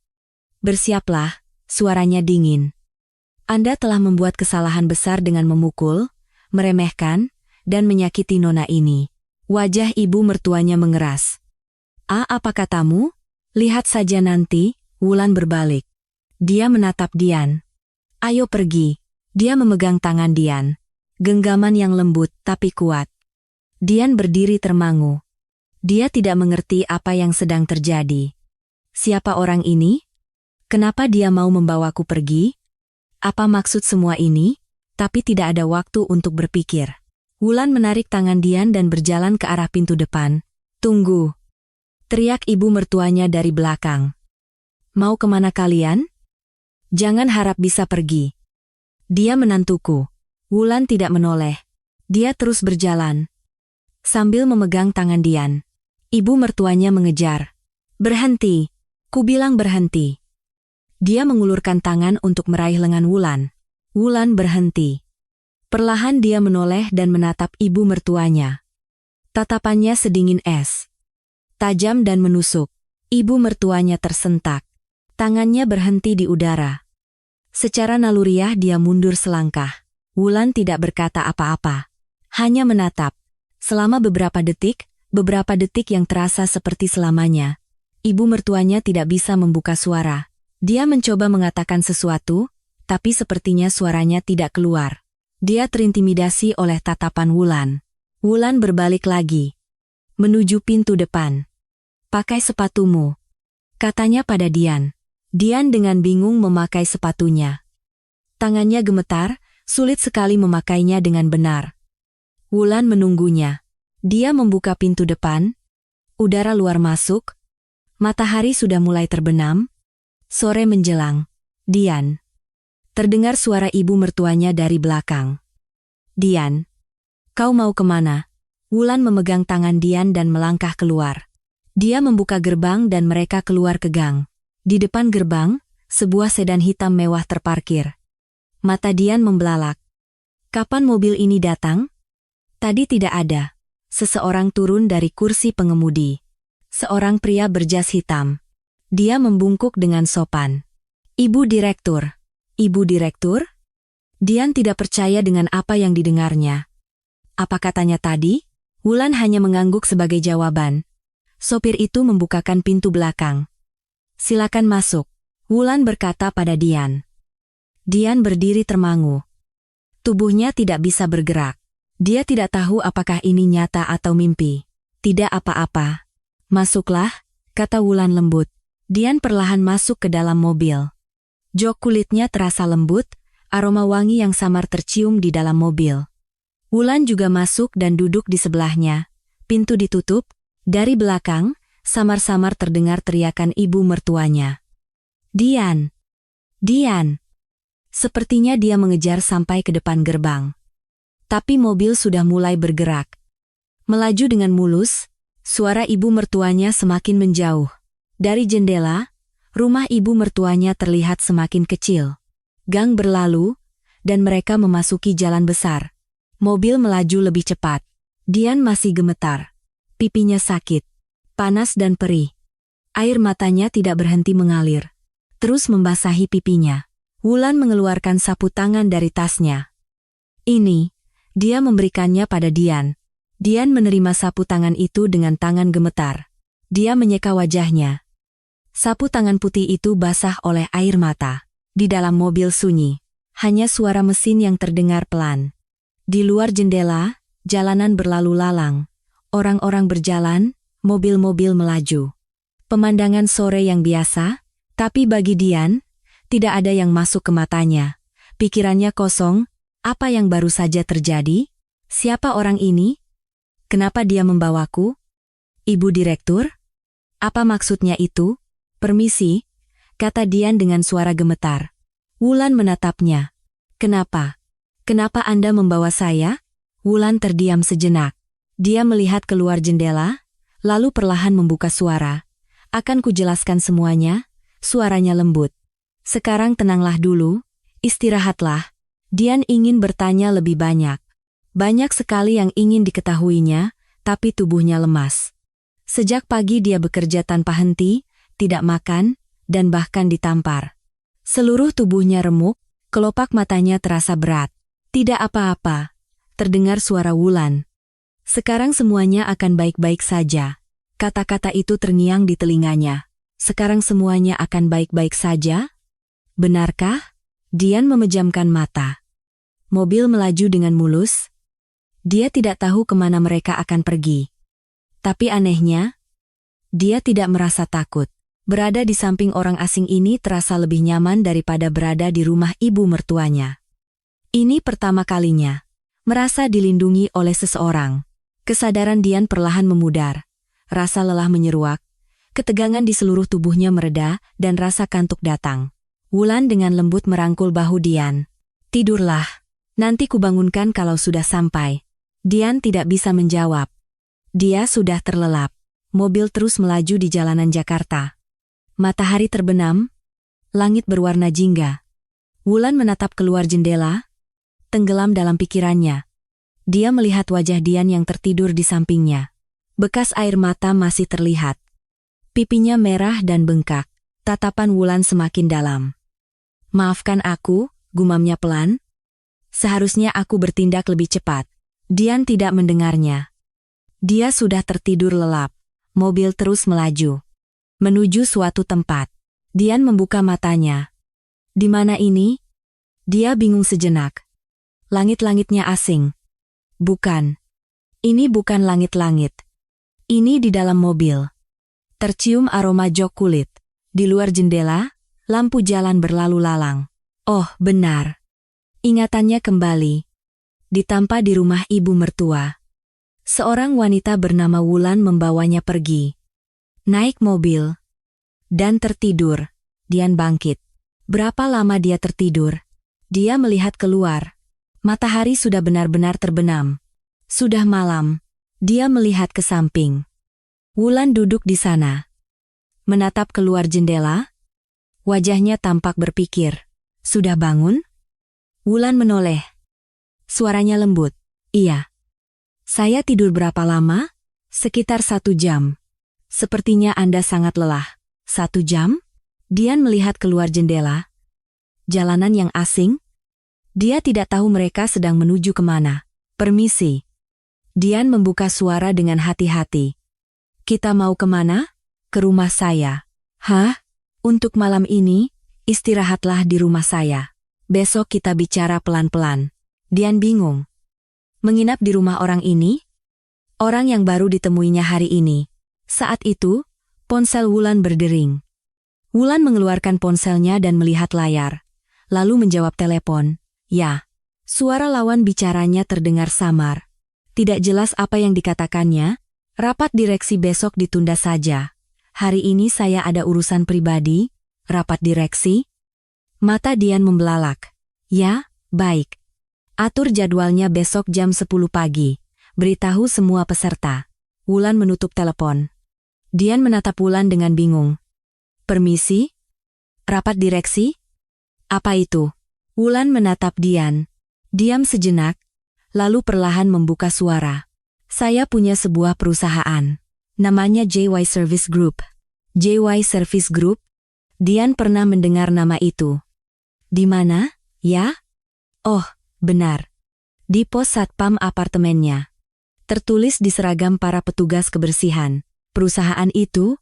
Bersiaplah, suaranya dingin. Anda telah membuat kesalahan besar dengan memukul, meremehkan, dan menyakiti nona ini. Wajah ibu mertuanya mengeras. Apa katamu? Lihat saja nanti, Wulan berbalik. Dia menatap Dian. Ayo pergi. Dia memegang tangan Dian. Genggaman yang lembut tapi kuat. Dian berdiri termangu. Dia tidak mengerti apa yang sedang terjadi. Siapa orang ini? Kenapa dia mau membawaku pergi? Apa maksud semua ini? Tapi tidak ada waktu untuk berpikir. Wulan menarik tangan Dian dan berjalan ke arah pintu depan. Tunggu! Teriak ibu mertuanya dari belakang. Mau kemana kalian? Jangan harap bisa pergi. Dia menantuku. Wulan tidak menoleh. Dia terus berjalan. Sambil memegang tangan Dian. Ibu mertuanya mengejar. Berhenti. Kubilang berhenti. Dia mengulurkan tangan untuk meraih lengan Wulan. Wulan berhenti. Perlahan dia menoleh dan menatap ibu mertuanya. Tatapannya sedingin es. Tajam dan menusuk. Ibu mertuanya tersentak. Tangannya berhenti di udara. Secara naluriah dia mundur selangkah. Wulan tidak berkata apa-apa. Hanya menatap. Selama beberapa detik yang terasa seperti selamanya. Ibu mertuanya tidak bisa membuka suara. Dia mencoba mengatakan sesuatu, tapi sepertinya suaranya tidak keluar. Dia terintimidasi oleh tatapan Wulan. Wulan berbalik lagi. Menuju pintu depan. Pakai sepatumu. Katanya pada Dian. Dian dengan bingung memakai sepatunya. Tangannya gemetar, sulit sekali memakainya dengan benar. Wulan menunggunya. Dia membuka pintu depan. Udara luar masuk. Matahari sudah mulai terbenam. Sore menjelang. Dian. Terdengar suara ibu mertuanya dari belakang. Dian. Kau mau kemana? Wulan memegang tangan Dian dan melangkah keluar. Dia membuka gerbang dan mereka keluar ke gang. Di depan gerbang, sebuah sedan hitam mewah terparkir. Mata Dian membelalak. Kapan mobil ini datang? Tadi tidak ada. Seseorang turun dari kursi pengemudi. Seorang pria berjas hitam. Dia membungkuk dengan sopan. Ibu Direktur. Ibu Direktur? Dian tidak percaya dengan apa yang didengarnya. Apa katanya tadi? Wulan hanya mengangguk sebagai jawaban. Sopir itu membukakan pintu belakang. Silakan masuk. Wulan berkata pada Dian. Dian berdiri termangu. Tubuhnya tidak bisa bergerak. Dia tidak tahu apakah ini nyata atau mimpi. Tidak apa-apa. Masuklah, kata Wulan lembut. Dian perlahan masuk ke dalam mobil. Jok kulitnya terasa lembut, aroma wangi yang samar tercium di dalam mobil. Wulan juga masuk dan duduk di sebelahnya. Pintu ditutup. Dari belakang, samar-samar terdengar teriakan ibu mertuanya. Dian! Dian! Sepertinya dia mengejar sampai ke depan gerbang. Tapi mobil sudah mulai bergerak. Melaju dengan mulus, suara ibu mertuanya semakin menjauh. Dari jendela, rumah ibu mertuanya terlihat semakin kecil. Gang berlalu, dan mereka memasuki jalan besar. Mobil melaju lebih cepat. Dian masih gemetar. Pipinya sakit, panas dan perih. Air matanya tidak berhenti mengalir. Terus membasahi pipinya. Wulan mengeluarkan sapu tangan dari tasnya. Ini. Dia memberikannya pada Dian. Dian menerima sapu tangan itu dengan tangan gemetar. Dia menyeka wajahnya. Sapu tangan putih itu basah oleh air mata. Di dalam mobil sunyi, hanya suara mesin yang terdengar pelan. Di luar jendela, jalanan berlalu lalang. Orang-orang berjalan, mobil-mobil melaju. Pemandangan sore yang biasa, tapi bagi Dian, tidak ada yang masuk ke matanya. Pikirannya kosong, apa yang baru saja terjadi? Siapa orang ini? Kenapa dia membawaku? Ibu Direktur? Apa maksudnya itu? Permisi, kata Dian dengan suara gemetar. Wulan menatapnya. Kenapa? Kenapa Anda membawa saya? Wulan terdiam sejenak. Dia melihat keluar jendela, lalu perlahan membuka suara. Akan kujelaskan semuanya, suaranya lembut. Sekarang tenanglah dulu, istirahatlah. Dian ingin bertanya lebih banyak. Banyak sekali yang ingin diketahuinya, tapi tubuhnya lemas. Sejak pagi dia bekerja tanpa henti, tidak makan, dan bahkan ditampar. Seluruh tubuhnya remuk, kelopak matanya terasa berat. Tidak apa-apa, terdengar suara Wulan. Sekarang semuanya akan baik-baik saja. Kata-kata itu terngiang di telinganya. Sekarang semuanya akan baik-baik saja? Benarkah? Dian memejamkan mata. Mobil melaju dengan mulus. Dia tidak tahu kemana mereka akan pergi. Tapi anehnya, dia tidak merasa takut. Berada di samping orang asing ini terasa lebih nyaman daripada berada di rumah ibu mertuanya. Ini pertama kalinya. Merasa dilindungi oleh seseorang. Kesadaran Dian perlahan memudar. Rasa lelah menyeruak. Ketegangan di seluruh tubuhnya mereda dan rasa kantuk datang. Wulan dengan lembut merangkul bahu Dian. Tidurlah. Nanti kubangunkan kalau sudah sampai. Dian tidak bisa menjawab. Dia sudah terlelap. Mobil terus melaju di jalanan Jakarta. Matahari terbenam. Langit berwarna jingga. Wulan menatap keluar jendela. Tenggelam dalam pikirannya. Dia melihat wajah Dian yang tertidur di sampingnya. Bekas air mata masih terlihat. Pipinya merah dan bengkak. Tatapan Wulan semakin dalam. Maafkan aku, gumamnya pelan. Seharusnya aku bertindak lebih cepat. Dian tidak mendengarnya. Dia sudah tertidur lelap. Mobil terus melaju. Menuju suatu tempat. Dian membuka matanya. Di mana ini? Dia bingung sejenak. Langit-langitnya asing. Bukan. Ini bukan langit-langit. Ini di dalam mobil. Tercium aroma jok kulit. Di luar jendela, lampu jalan berlalu lalang. Oh, benar. Ingatannya kembali. Ditampa di rumah ibu mertua. Seorang wanita bernama Wulan membawanya pergi. Naik mobil. Dan tertidur. Dian bangkit. Berapa lama dia tertidur? Dia melihat keluar. Matahari sudah benar-benar terbenam. Sudah malam. Dia melihat ke samping. Wulan duduk di sana. Menatap keluar jendela. Wajahnya tampak berpikir. Sudah bangun? Wulan menoleh. Suaranya lembut. Iya. Saya tidur berapa lama? Sekitar 1 jam. Sepertinya Anda sangat lelah. 1 jam? Dian melihat keluar jendela. Jalanan yang asing? Dia tidak tahu mereka sedang menuju kemana. Permisi. Dian membuka suara dengan hati-hati. Kita mau kemana? Ke rumah saya. Hah? Untuk malam ini, istirahatlah di rumah saya. Besok kita bicara pelan-pelan. Dian bingung. Menginap di rumah orang ini? Orang yang baru ditemuinya hari ini. Saat itu, ponsel Wulan berdering. Wulan mengeluarkan ponselnya dan melihat layar. Lalu menjawab telepon. Ya. Suara lawan bicaranya terdengar samar. Tidak jelas apa yang dikatakannya. Rapat direksi besok ditunda saja. Hari ini saya ada urusan pribadi. Rapat direksi? Mata Dian membelalak. Ya, baik. Atur jadwalnya besok jam 10 pagi. Beritahu semua peserta. Wulan menutup telepon. Dian menatap Wulan dengan bingung. Permisi? Rapat direksi? Apa itu? Wulan menatap Dian. Diam sejenak, lalu perlahan membuka suara. Saya punya sebuah perusahaan. Namanya JY Service Group. JY Service Group? Dian pernah mendengar nama itu. Di mana? Ya? Oh, benar. Di pos satpam apartemennya. Tertulis di seragam para petugas kebersihan. Perusahaan itu?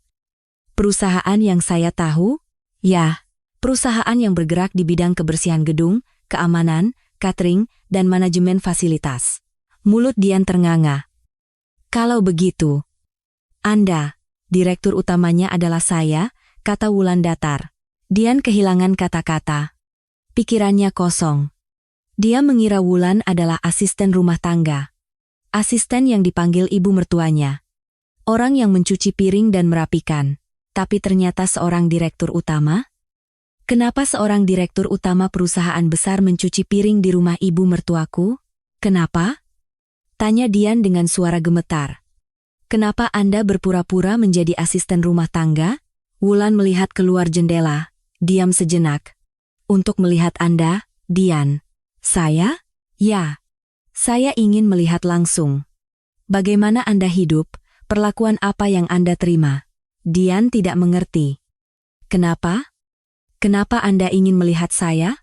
Perusahaan yang saya tahu? Ya, perusahaan yang bergerak di bidang kebersihan gedung, keamanan, catering, dan manajemen fasilitas. Mulut Dian ternganga. Kalau begitu, Anda, direktur utamanya adalah saya, kata Wulan datar. Dian kehilangan kata-kata. Pikirannya kosong. Dia mengira Wulan adalah asisten rumah tangga. Asisten yang dipanggil ibu mertuanya. Orang yang mencuci piring dan merapikan. Tapi ternyata seorang direktur utama? Kenapa seorang direktur utama perusahaan besar mencuci piring di rumah ibu mertuaku? Kenapa? Tanya Dian dengan suara gemetar. Kenapa Anda berpura-pura menjadi asisten rumah tangga? Wulan melihat keluar jendela, diam sejenak. Untuk melihat Anda, Dian. Saya? Ya. Saya ingin melihat langsung. Bagaimana Anda hidup, perlakuan apa yang Anda terima? Dian tidak mengerti. Kenapa? Kenapa Anda ingin melihat saya?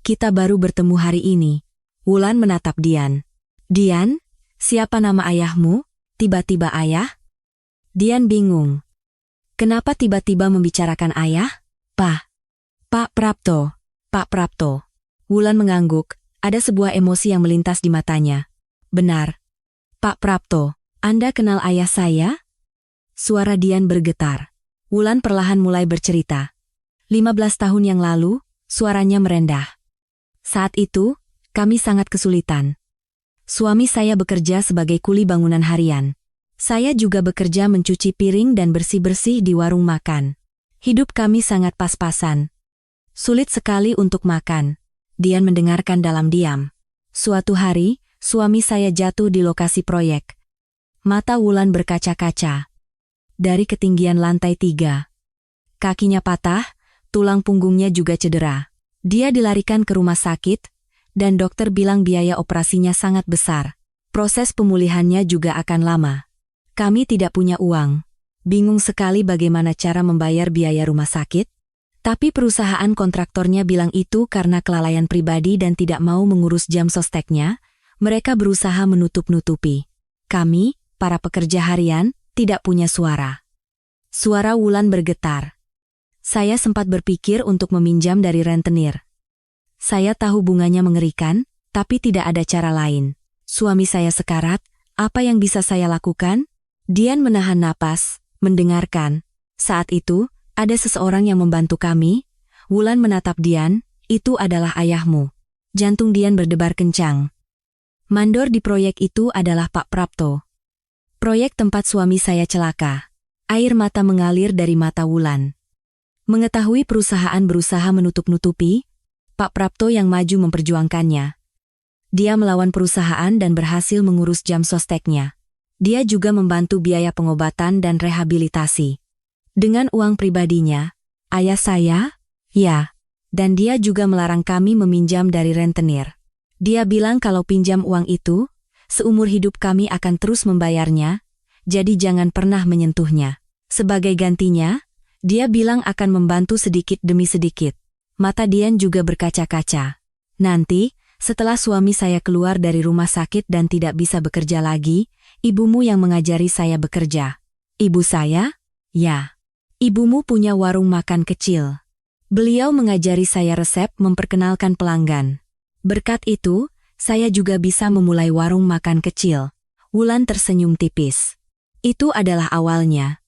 Kita baru bertemu hari ini. Wulan menatap Dian. Dian, siapa nama ayahmu? Tiba-tiba ayah? Dian bingung. Kenapa tiba-tiba membicarakan ayah? Pak Prapto. Pak Prapto. Wulan mengangguk, ada sebuah emosi yang melintas di matanya. Benar. Pak Prapto, Anda kenal ayah saya? Suara Dian bergetar. Wulan perlahan mulai bercerita. 15 tahun yang lalu, suaranya merendah. Saat itu, kami sangat kesulitan. Suami saya bekerja sebagai kuli bangunan harian. Saya juga bekerja mencuci piring dan bersih-bersih di warung makan. Hidup kami sangat pas-pasan. Sulit sekali untuk makan. Dian mendengarkan dalam diam. Suatu hari, suami saya jatuh di lokasi proyek. Mata Wulan berkaca-kaca. Dari ketinggian lantai 3. Kakinya patah, tulang punggungnya juga cedera. Dia dilarikan ke rumah sakit, dan dokter bilang biaya operasinya sangat besar. Proses pemulihannya juga akan lama. Kami tidak punya uang. Bingung sekali bagaimana cara membayar biaya rumah sakit. Tapi perusahaan kontraktornya bilang itu karena kelalaian pribadi dan tidak mau mengurus jam sosteknya, mereka berusaha menutup-nutupi. Kami, para pekerja harian, tidak punya suara. Suara Wulan bergetar. Saya sempat berpikir untuk meminjam dari rentenir. Saya tahu bunganya mengerikan, tapi tidak ada cara lain. Suami saya sekarat, apa yang bisa saya lakukan? Dian menahan napas, mendengarkan. Saat itu, ada seseorang yang membantu kami. Wulan menatap Dian, itu adalah ayahmu. Jantung Dian berdebar kencang. Mandor di proyek itu adalah Pak Prapto. Proyek tempat suami saya celaka. Air mata mengalir dari mata Wulan. Mengetahui perusahaan berusaha menutup-nutupi, Pak Prapto yang maju memperjuangkannya. Dia melawan perusahaan dan berhasil mengurus jam sosteknya. Dia juga membantu biaya pengobatan dan rehabilitasi. Dengan uang pribadinya, ayah saya? Ya. Dan dia juga melarang kami meminjam dari rentenir. Dia bilang kalau pinjam uang itu, seumur hidup kami akan terus membayarnya, jadi jangan pernah menyentuhnya. Sebagai gantinya, dia bilang akan membantu sedikit demi sedikit. Mata Dian juga berkaca-kaca. Nanti, setelah suami saya keluar dari rumah sakit dan tidak bisa bekerja lagi, ibumu yang mengajari saya bekerja. Ibu saya? Ya. Ibumu punya warung makan kecil. Beliau mengajari saya resep memperkenalkan pelanggan. Berkat itu, saya juga bisa memulai warung makan kecil. Wulan tersenyum tipis. Itu adalah awalnya.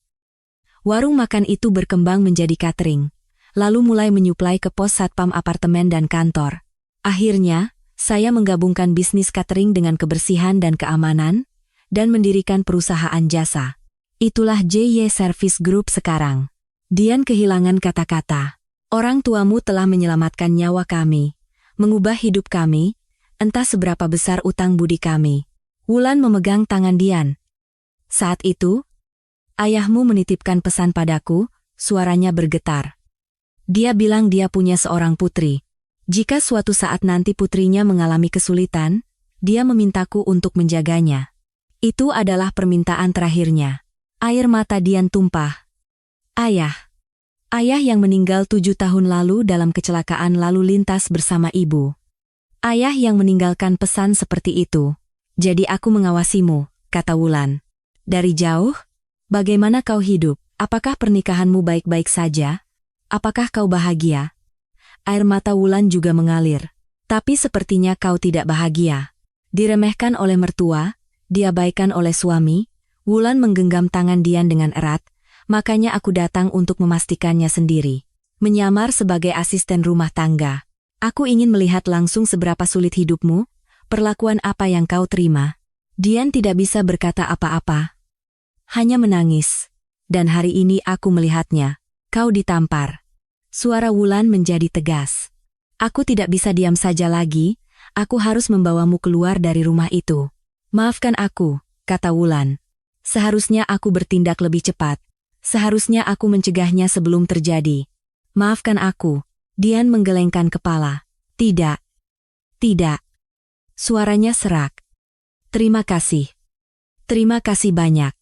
Warung makan itu berkembang menjadi catering, lalu mulai menyuplai ke pos satpam apartemen dan kantor. Akhirnya, saya menggabungkan bisnis catering dengan kebersihan dan keamanan, dan mendirikan perusahaan jasa. Itulah JY Service Group sekarang. Dian kehilangan kata-kata. Orang tuamu telah menyelamatkan nyawa kami, mengubah hidup kami, entah seberapa besar utang budi kami. Wulan memegang tangan Dian. Saat itu, ayahmu menitipkan pesan padaku, suaranya bergetar. Dia bilang dia punya seorang putri. Jika suatu saat nanti putrinya mengalami kesulitan, dia memintaku untuk menjaganya. Itu adalah permintaan terakhirnya. Air mata Dian tumpah. Ayah. Ayah yang meninggal 7 tahun lalu dalam kecelakaan lalu lintas bersama ibu. Ayah yang meninggalkan pesan seperti itu. Jadi aku mengawasimu. kata Wulan. Dari jauh? Bagaimana kau hidup? Apakah pernikahanmu baik-baik saja? Apakah kau bahagia? Air mata Wulan juga mengalir. Tapi sepertinya kau tidak bahagia. Diremehkan oleh mertua, diabaikan oleh suami, Wulan menggenggam tangan Dian dengan erat, makanya aku datang untuk memastikannya sendiri. Menyamar sebagai asisten rumah tangga. Aku ingin melihat langsung seberapa sulit hidupmu, perlakuan apa yang kau terima. Dian tidak bisa berkata apa-apa. Hanya menangis. Dan hari ini aku melihatnya. Kau ditampar. Suara Wulan menjadi tegas. Aku tidak bisa diam saja lagi, aku harus membawamu keluar dari rumah itu. Maafkan aku, kata Wulan. Seharusnya aku bertindak lebih cepat. Seharusnya aku mencegahnya sebelum terjadi. Maafkan aku. Dian menggelengkan kepala. Tidak. Tidak. Suaranya serak. Terima kasih. Terima kasih banyak.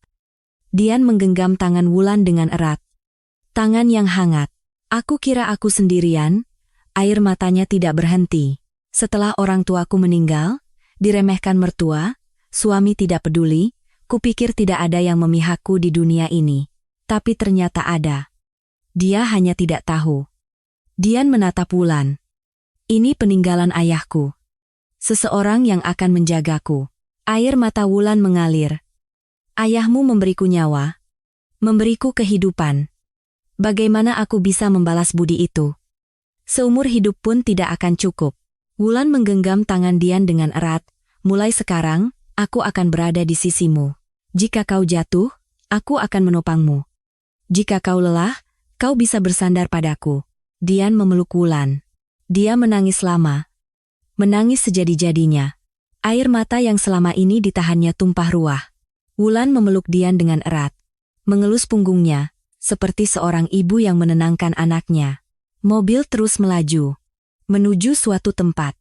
Dian menggenggam tangan Wulan dengan erat. Tangan yang hangat. Aku kira aku sendirian. Air matanya tidak berhenti. Setelah orang tuaku meninggal, diremehkan mertua, suami tidak peduli, kupikir tidak ada yang memihakku di dunia ini. Tapi ternyata ada. Dia hanya tidak tahu. Dian menatap Wulan. Ini peninggalan ayahku. Seseorang yang akan menjagaku. Air mata Wulan mengalir. Ayahmu memberiku nyawa. Memberiku kehidupan. Bagaimana aku bisa membalas budi itu? Seumur hidup pun tidak akan cukup. Wulan menggenggam tangan Dian dengan erat. Mulai sekarang, aku akan berada di sisimu. Jika kau jatuh, aku akan menopangmu. Jika kau lelah, kau bisa bersandar padaku. Dian memeluk Wulan. Dia menangis lama. Menangis sejadi-jadinya. Air mata yang selama ini ditahannya tumpah ruah. Wulan memeluk Dian dengan erat. Mengelus punggungnya, seperti seorang ibu yang menenangkan anaknya. Mobil terus melaju. Menuju suatu tempat.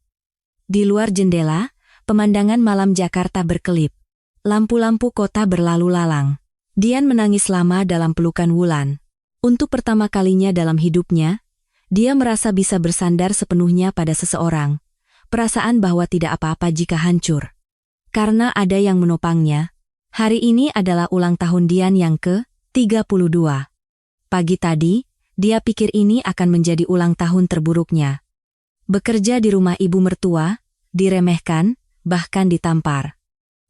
Di luar jendela, pemandangan malam Jakarta berkelip. Lampu-lampu kota berlalu lalang. Dian menangis lama dalam pelukan Wulan. Untuk pertama kalinya dalam hidupnya, dia merasa bisa bersandar sepenuhnya pada seseorang. Perasaan bahwa tidak apa-apa jika hancur. Karena ada yang menopangnya. Hari ini adalah ulang tahun Dian yang ke-32. Pagi tadi, dia pikir ini akan menjadi ulang tahun terburuknya. Bekerja di rumah ibu mertua, diremehkan, bahkan ditampar.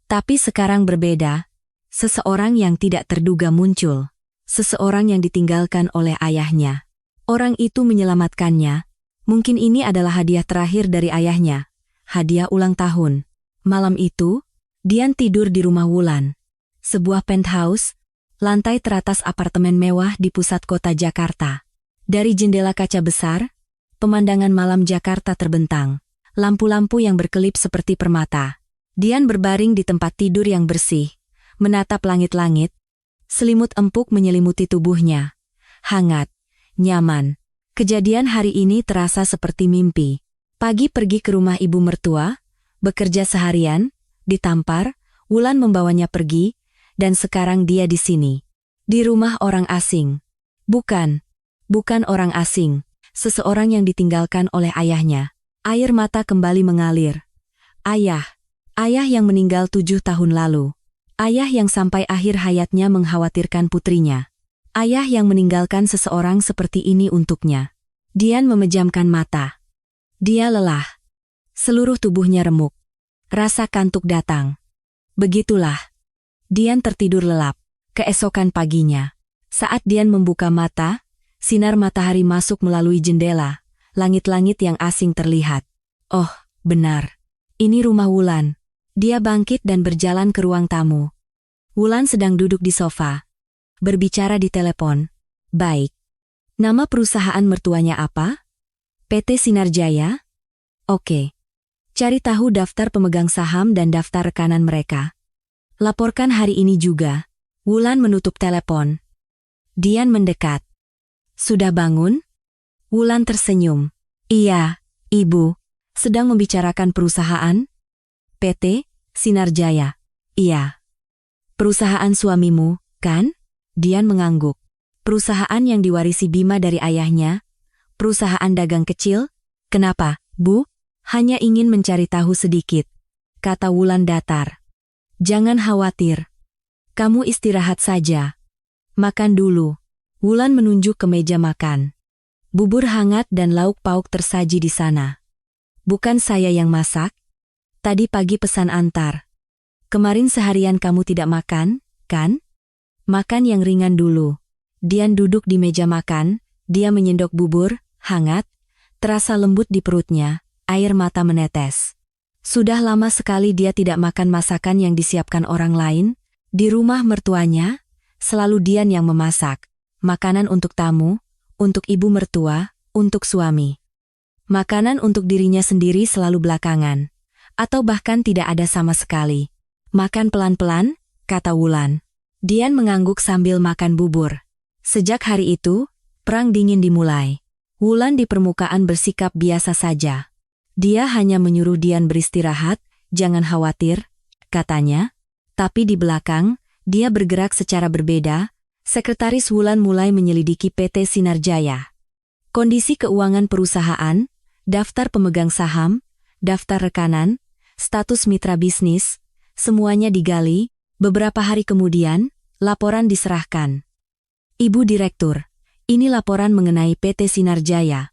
Tapi sekarang berbeda. Seseorang yang tidak terduga muncul. Seseorang yang ditinggalkan oleh ayahnya. Orang itu menyelamatkannya. Mungkin ini adalah hadiah terakhir dari ayahnya. Hadiah ulang tahun. Malam itu, Dian tidur di rumah Wulan. Sebuah penthouse, lantai teratas apartemen mewah di pusat kota Jakarta. Dari jendela kaca besar, pemandangan malam Jakarta terbentang. Lampu-lampu yang berkelip seperti permata. Dian berbaring di tempat tidur yang bersih, menatap langit-langit. Selimut empuk menyelimuti tubuhnya. Hangat, nyaman. Kejadian hari ini terasa seperti mimpi. Pagi pergi ke rumah ibu mertua, bekerja seharian, ditampar, Wulan membawanya pergi, dan sekarang dia di sini. Di rumah orang asing. Bukan orang asing. Seseorang yang ditinggalkan oleh ayahnya. Air mata kembali mengalir. Ayah yang meninggal 7 tahun lalu. Ayah yang sampai akhir hayatnya mengkhawatirkan putrinya. Ayah yang meninggalkan seseorang seperti ini untuknya. Dian memejamkan mata. Dia lelah. Seluruh tubuhnya remuk. Rasa kantuk datang. Begitulah. Dian tertidur lelap. Keesokan paginya. Saat Dian membuka mata, sinar matahari masuk melalui jendela. Langit-langit yang asing terlihat. Oh, benar. Ini rumah Wulan. Dia bangkit dan berjalan ke ruang tamu. Wulan sedang duduk di sofa. Berbicara di telepon. Baik. Nama perusahaan mertuanya apa? PT Sinar Jaya? Oke. Cari tahu daftar pemegang saham dan daftar rekanan mereka. Laporkan hari ini juga. Wulan menutup telepon. Dian mendekat. Sudah bangun? Wulan tersenyum. Iya, Ibu. Sedang membicarakan perusahaan? PT Sinar Jaya. Iya. Perusahaan suamimu, kan? Dian mengangguk. Perusahaan yang diwarisi Bima dari ayahnya? Perusahaan dagang kecil? Kenapa, Bu? Hanya ingin mencari tahu sedikit. Kata Wulan datar. Jangan khawatir. Kamu istirahat saja. Makan dulu. Wulan menunjuk ke meja makan. Bubur hangat dan lauk pauk tersaji di sana. Bukan saya yang masak. Tadi pagi pesan antar. Kemarin seharian kamu tidak makan, kan? Makan yang ringan dulu. Dian duduk di meja makan, dia menyendok bubur, hangat, terasa lembut di perutnya, air mata menetes. Sudah lama sekali dia tidak makan masakan yang disiapkan orang lain. Di rumah mertuanya, selalu Dian yang memasak. Makanan untuk tamu, untuk ibu mertua, untuk suami. Makanan untuk dirinya sendiri selalu belakangan. Atau bahkan tidak ada sama sekali. Makan pelan-pelan, kata Wulan. Dian mengangguk sambil makan bubur. Sejak hari itu, perang dingin dimulai. Wulan di permukaan bersikap biasa saja. Dia hanya menyuruh Dian beristirahat, jangan khawatir, katanya. Tapi di belakang, dia bergerak secara berbeda. Sekretaris Wulan mulai menyelidiki PT Sinar Jaya. Kondisi keuangan perusahaan, daftar pemegang saham, daftar rekanan, status mitra bisnis, semuanya digali. Beberapa hari kemudian, laporan diserahkan. Ibu Direktur, ini laporan mengenai PT Sinar Jaya.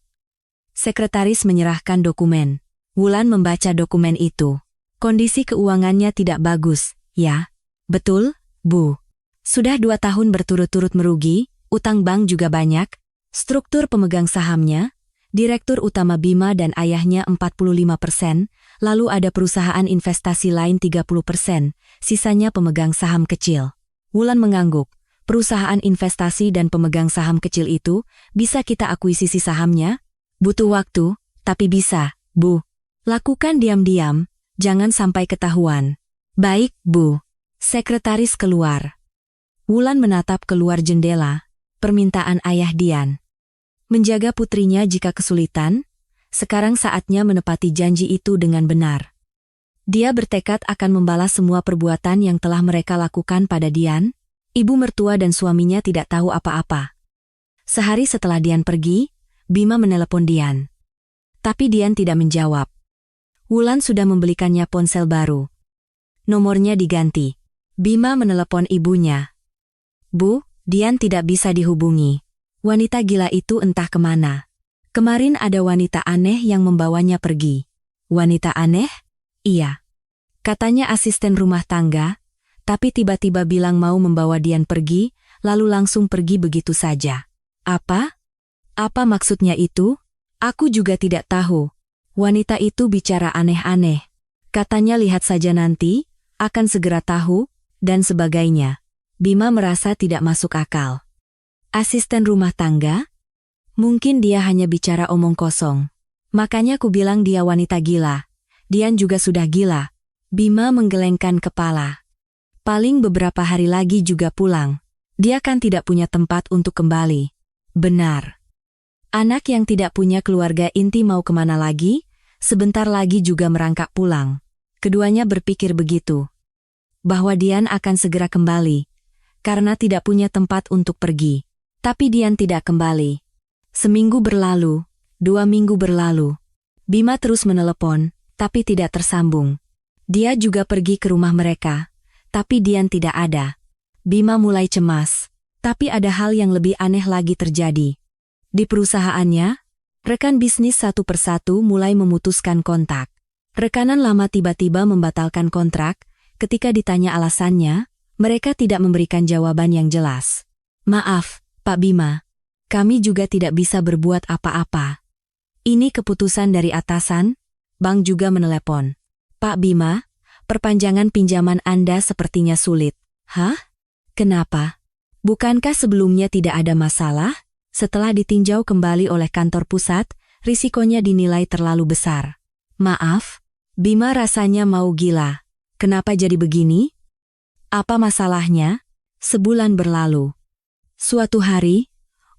Sekretaris menyerahkan dokumen. Wulan membaca dokumen itu. Kondisi keuangannya tidak bagus, ya? Betul, Bu. Sudah 2 tahun berturut-turut merugi, utang bank juga banyak. Struktur pemegang sahamnya, Direktur Utama Bima dan ayahnya 45%, lalu ada perusahaan investasi lain 30%, sisanya pemegang saham kecil. Wulan mengangguk. Perusahaan investasi dan pemegang saham kecil itu, bisa kita akuisisi sahamnya? Butuh waktu, tapi bisa, Bu. Lakukan diam-diam, jangan sampai ketahuan. Baik, Bu. Sekretaris keluar. Wulan menatap keluar jendela, permintaan ayah Dian. Menjaga putrinya jika kesulitan, sekarang saatnya menepati janji itu dengan benar. Dia bertekad akan membalas semua perbuatan yang telah mereka lakukan pada Dian. Ibu mertua dan suaminya tidak tahu apa-apa. Sehari setelah Dian pergi, Bima menelepon Dian. Tapi Dian tidak menjawab. Wulan sudah membelikannya ponsel baru. Nomornya diganti. Bima menelepon ibunya. Bu, Dian tidak bisa dihubungi. Wanita gila itu entah kemana. Kemarin ada wanita aneh yang membawanya pergi. Wanita aneh? Iya. Katanya asisten rumah tangga, tapi tiba-tiba bilang mau membawa Dian pergi, lalu langsung pergi begitu saja. Apa? Apa maksudnya itu? Aku juga tidak tahu. Wanita itu bicara aneh-aneh. Katanya lihat saja nanti, akan segera tahu, dan sebagainya. Bima merasa tidak masuk akal. Asisten rumah tangga? Mungkin dia hanya bicara omong kosong. Makanya ku bilang dia wanita gila. Dian juga sudah gila. Bima menggelengkan kepala. Paling beberapa hari lagi juga pulang. Dia kan tidak punya tempat untuk kembali. Benar. Anak yang tidak punya keluarga inti mau kemana lagi? Sebentar lagi juga merangkak pulang. Keduanya berpikir begitu. Bahwa Dian akan segera kembali. Karena tidak punya tempat untuk pergi. Tapi Dian tidak kembali. Seminggu berlalu, 2 minggu berlalu. Bima terus menelepon, tapi tidak tersambung. Dia juga pergi ke rumah mereka, tapi Dian tidak ada. Bima mulai cemas, tapi ada hal yang lebih aneh lagi terjadi. Di perusahaannya, rekan bisnis satu persatu mulai memutuskan kontak. Rekanan lama tiba-tiba membatalkan kontrak. Ketika ditanya alasannya, mereka tidak memberikan jawaban yang jelas. Maaf, Pak Bima, kami juga tidak bisa berbuat apa-apa. Ini keputusan dari atasan. Bank juga menelepon. Pak Bima, perpanjangan pinjaman Anda sepertinya sulit. Hah? Kenapa? Bukankah sebelumnya tidak ada masalah? Setelah ditinjau kembali oleh kantor pusat, risikonya dinilai terlalu besar. Maaf, Bima rasanya mau gila. Kenapa jadi begini? Apa masalahnya? Sebulan berlalu. Suatu hari,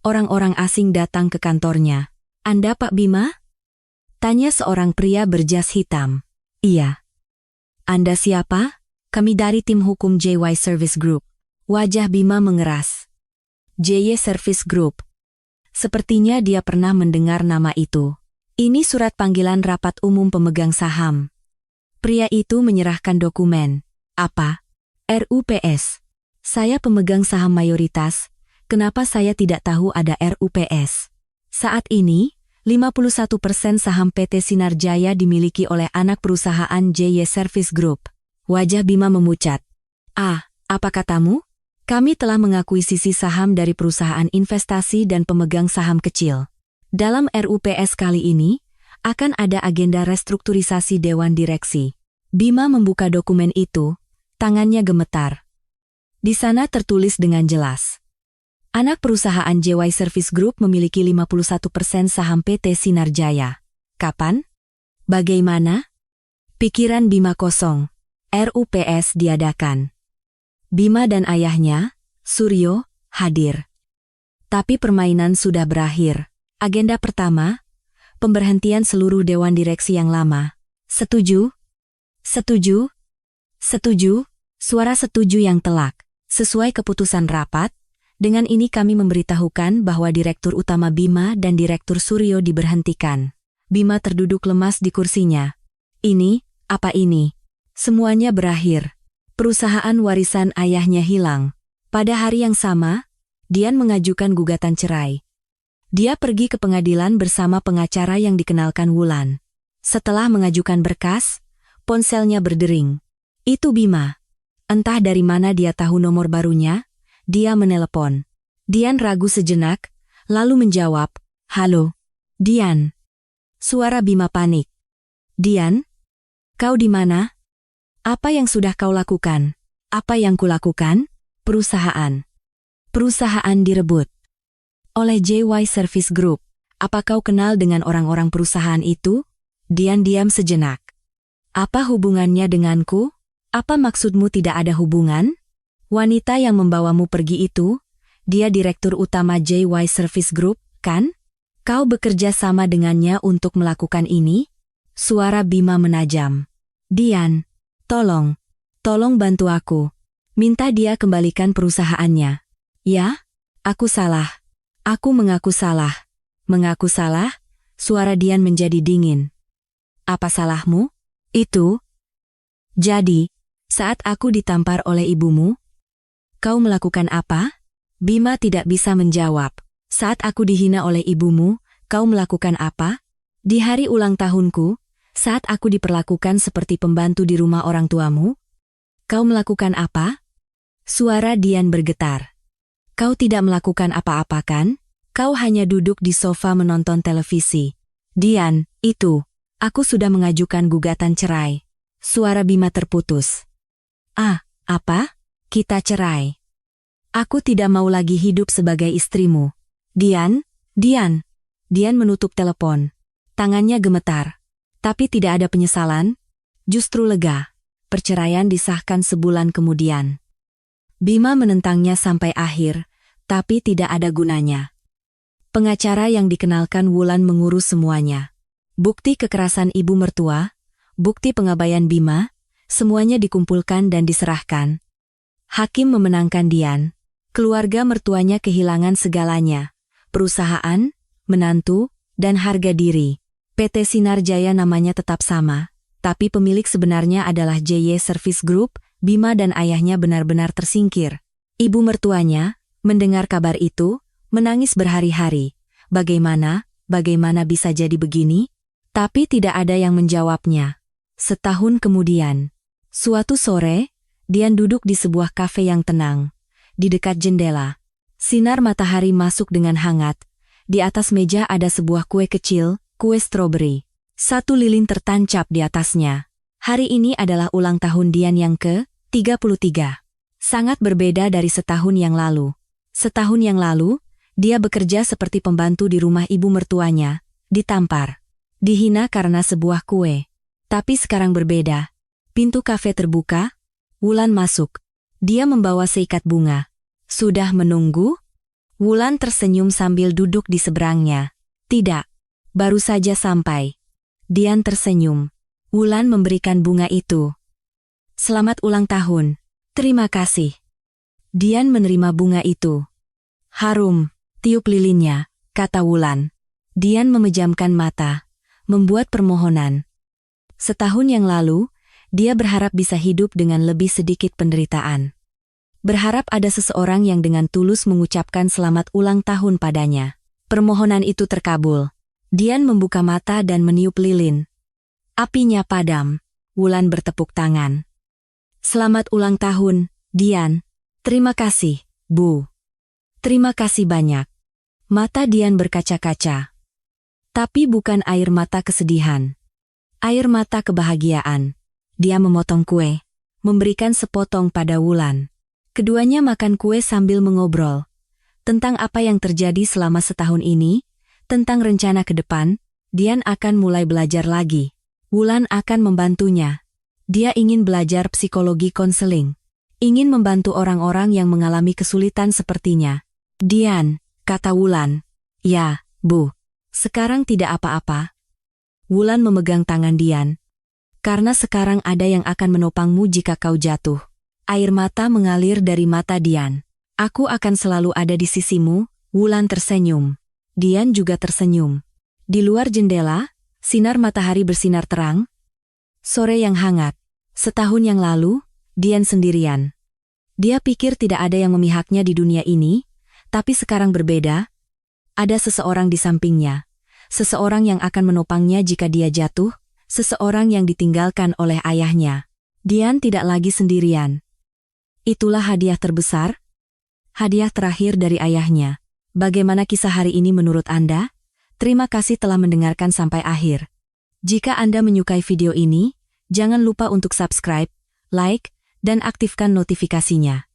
orang-orang asing datang ke kantornya. Anda Pak Bima? Tanya seorang pria berjas hitam. Iya. Anda siapa? Kami dari tim hukum JY Service Group. Wajah Bima mengeras. JY Service Group. Sepertinya dia pernah mendengar nama itu. Ini surat panggilan rapat umum pemegang saham. Pria itu menyerahkan dokumen. Apa? RUPS. Saya pemegang saham mayoritas, kenapa saya tidak tahu ada RUPS? Saat ini, 51% saham PT Sinar Jaya dimiliki oleh anak perusahaan JY Service Group. Wajah Bima memucat. Apa katamu? Kami telah mengakuisisi saham dari perusahaan investasi dan pemegang saham kecil. Dalam RUPS kali ini, akan ada agenda restrukturisasi Dewan Direksi. Bima membuka dokumen itu, tangannya gemetar. Di sana tertulis dengan jelas. Anak perusahaan JY Service Group memiliki 51% saham PT Sinar Jaya. Kapan? Bagaimana? Pikiran Bima kosong. RUPS diadakan. Bima dan ayahnya, Suryo, hadir. Tapi permainan sudah berakhir. Agenda pertama, pemberhentian seluruh Dewan Direksi yang lama. Setuju? Setuju? Setuju? Suara setuju yang telak. Sesuai keputusan rapat, dengan ini kami memberitahukan bahwa Direktur Utama Bima dan Direktur Suryo diberhentikan. Bima terduduk lemas di kursinya. Ini, apa ini? Semuanya berakhir. Perusahaan warisan ayahnya hilang. Pada hari yang sama, Dian mengajukan gugatan cerai. Dia pergi ke pengadilan bersama pengacara yang dikenalkan Wulan. Setelah mengajukan berkas, ponselnya berdering. Itu Bima. Entah dari mana dia tahu nomor barunya, dia menelepon. Dian ragu sejenak, lalu menjawab, "Halo, Dian." Suara Bima panik. "Dian? Kau di mana? Apa yang sudah kau lakukan?" "Apa yang kulakukan? Perusahaan. Perusahaan direbut oleh JY Service Group. Apa kau kenal dengan orang-orang perusahaan itu?" Dian diam sejenak. "Apa hubungannya denganku? Apa maksudmu tidak ada hubungan? Wanita yang membawamu pergi itu, dia Direktur Utama JY Service Group, kan? Kau bekerja sama dengannya untuk melakukan ini?" Suara Bima menajam. "Dian, tolong bantu aku. Minta dia kembalikan perusahaannya." "Ya, aku salah. Aku mengaku salah." "Mengaku salah?" Suara Dian menjadi dingin. "Apa salahmu?" "Itu. Jadi, saat aku ditampar oleh ibumu, kau melakukan apa?" Bima tidak bisa menjawab. "Saat aku dihina oleh ibumu, kau melakukan apa? Di hari ulang tahunku, saat aku diperlakukan seperti pembantu di rumah orang tuamu, kau melakukan apa?" Suara Dian bergetar. "Kau tidak melakukan apa-apa kan? Kau hanya duduk di sofa menonton televisi." "Dian, itu. Aku sudah mengajukan gugatan cerai." Suara Bima terputus. Apa? Kita cerai. Aku tidak mau lagi hidup sebagai istrimu." Dian. Dian menutup telepon. Tangannya gemetar. Tapi tidak ada penyesalan, justru lega. Perceraian disahkan sebulan kemudian. Bima menentangnya sampai akhir, tapi tidak ada gunanya. Pengacara yang dikenalkan Wulan mengurus semuanya. Bukti kekerasan ibu mertua, bukti pengabaian Bima, semuanya dikumpulkan dan diserahkan. Hakim memenangkan Dian. Keluarga mertuanya kehilangan segalanya. Perusahaan, menantu, dan harga diri. PT Sinar Jaya namanya tetap sama, tapi pemilik sebenarnya adalah JY Service Group. Bima dan ayahnya benar-benar tersingkir. Ibu mertuanya, mendengar kabar itu, menangis berhari-hari. Bagaimana bisa jadi begini? Tapi tidak ada yang menjawabnya. Setahun kemudian, suatu sore, Dian duduk di sebuah kafe yang tenang. Di dekat jendela, sinar matahari masuk dengan hangat. Di atas meja ada sebuah kue kecil, kue stroberi. Satu lilin tertancap di atasnya. Hari ini adalah ulang tahun Dian yang ke-33. Sangat berbeda dari setahun yang lalu. Setahun yang lalu, dia bekerja seperti pembantu di rumah ibu mertuanya, ditampar, dihina karena sebuah kue. Tapi sekarang berbeda. Pintu kafe terbuka, Wulan masuk. Dia membawa seikat bunga. "Sudah menunggu?" Wulan tersenyum sambil duduk di seberangnya. "Tidak, baru saja sampai." Dian tersenyum. Wulan memberikan bunga itu. "Selamat ulang tahun." "Terima kasih." Dian menerima bunga itu. "Harum, tiup lilinnya," kata Wulan. Dian memejamkan mata, membuat permohonan. Setahun yang lalu, Dia berharap bisa hidup dengan lebih sedikit penderitaan. Berharap ada seseorang yang dengan tulus mengucapkan selamat ulang tahun padanya. Permohonan itu terkabul. Dian membuka mata dan meniup lilin. Apinya padam. Wulan bertepuk tangan. Selamat ulang tahun, Dian. Terima kasih, Bu. Terima kasih banyak. Mata Dian berkaca-kaca. Tapi bukan air mata kesedihan. Air mata kebahagiaan. Dia memotong kue, memberikan sepotong pada Wulan. Keduanya makan kue sambil mengobrol. Tentang apa yang terjadi selama setahun ini, tentang rencana ke depan, Dian akan mulai belajar lagi. Wulan akan membantunya. Dia ingin belajar psikologi konseling. Ingin membantu orang-orang yang mengalami kesulitan sepertinya. Dian, kata Wulan. Ya, Bu. Sekarang tidak apa-apa. Wulan memegang tangan Dian. Karena sekarang ada yang akan menopangmu jika kau jatuh. Air mata mengalir dari mata Dian. Aku akan selalu ada di sisimu, Wulan tersenyum. Dian juga tersenyum. Di luar jendela, sinar matahari bersinar terang. Sore yang hangat. Setahun yang lalu, Dian sendirian. Dia pikir tidak ada yang memihaknya di dunia ini, tapi sekarang berbeda. Ada seseorang di sampingnya. Seseorang yang akan menopangnya jika dia jatuh. Seseorang yang ditinggalkan oleh ayahnya. Dian tidak lagi sendirian. Itulah hadiah terbesar. Hadiah terakhir dari ayahnya. Bagaimana kisah hari ini menurut Anda? Terima kasih telah mendengarkan sampai akhir. Jika Anda menyukai video ini, jangan lupa untuk subscribe, like, dan aktifkan notifikasinya.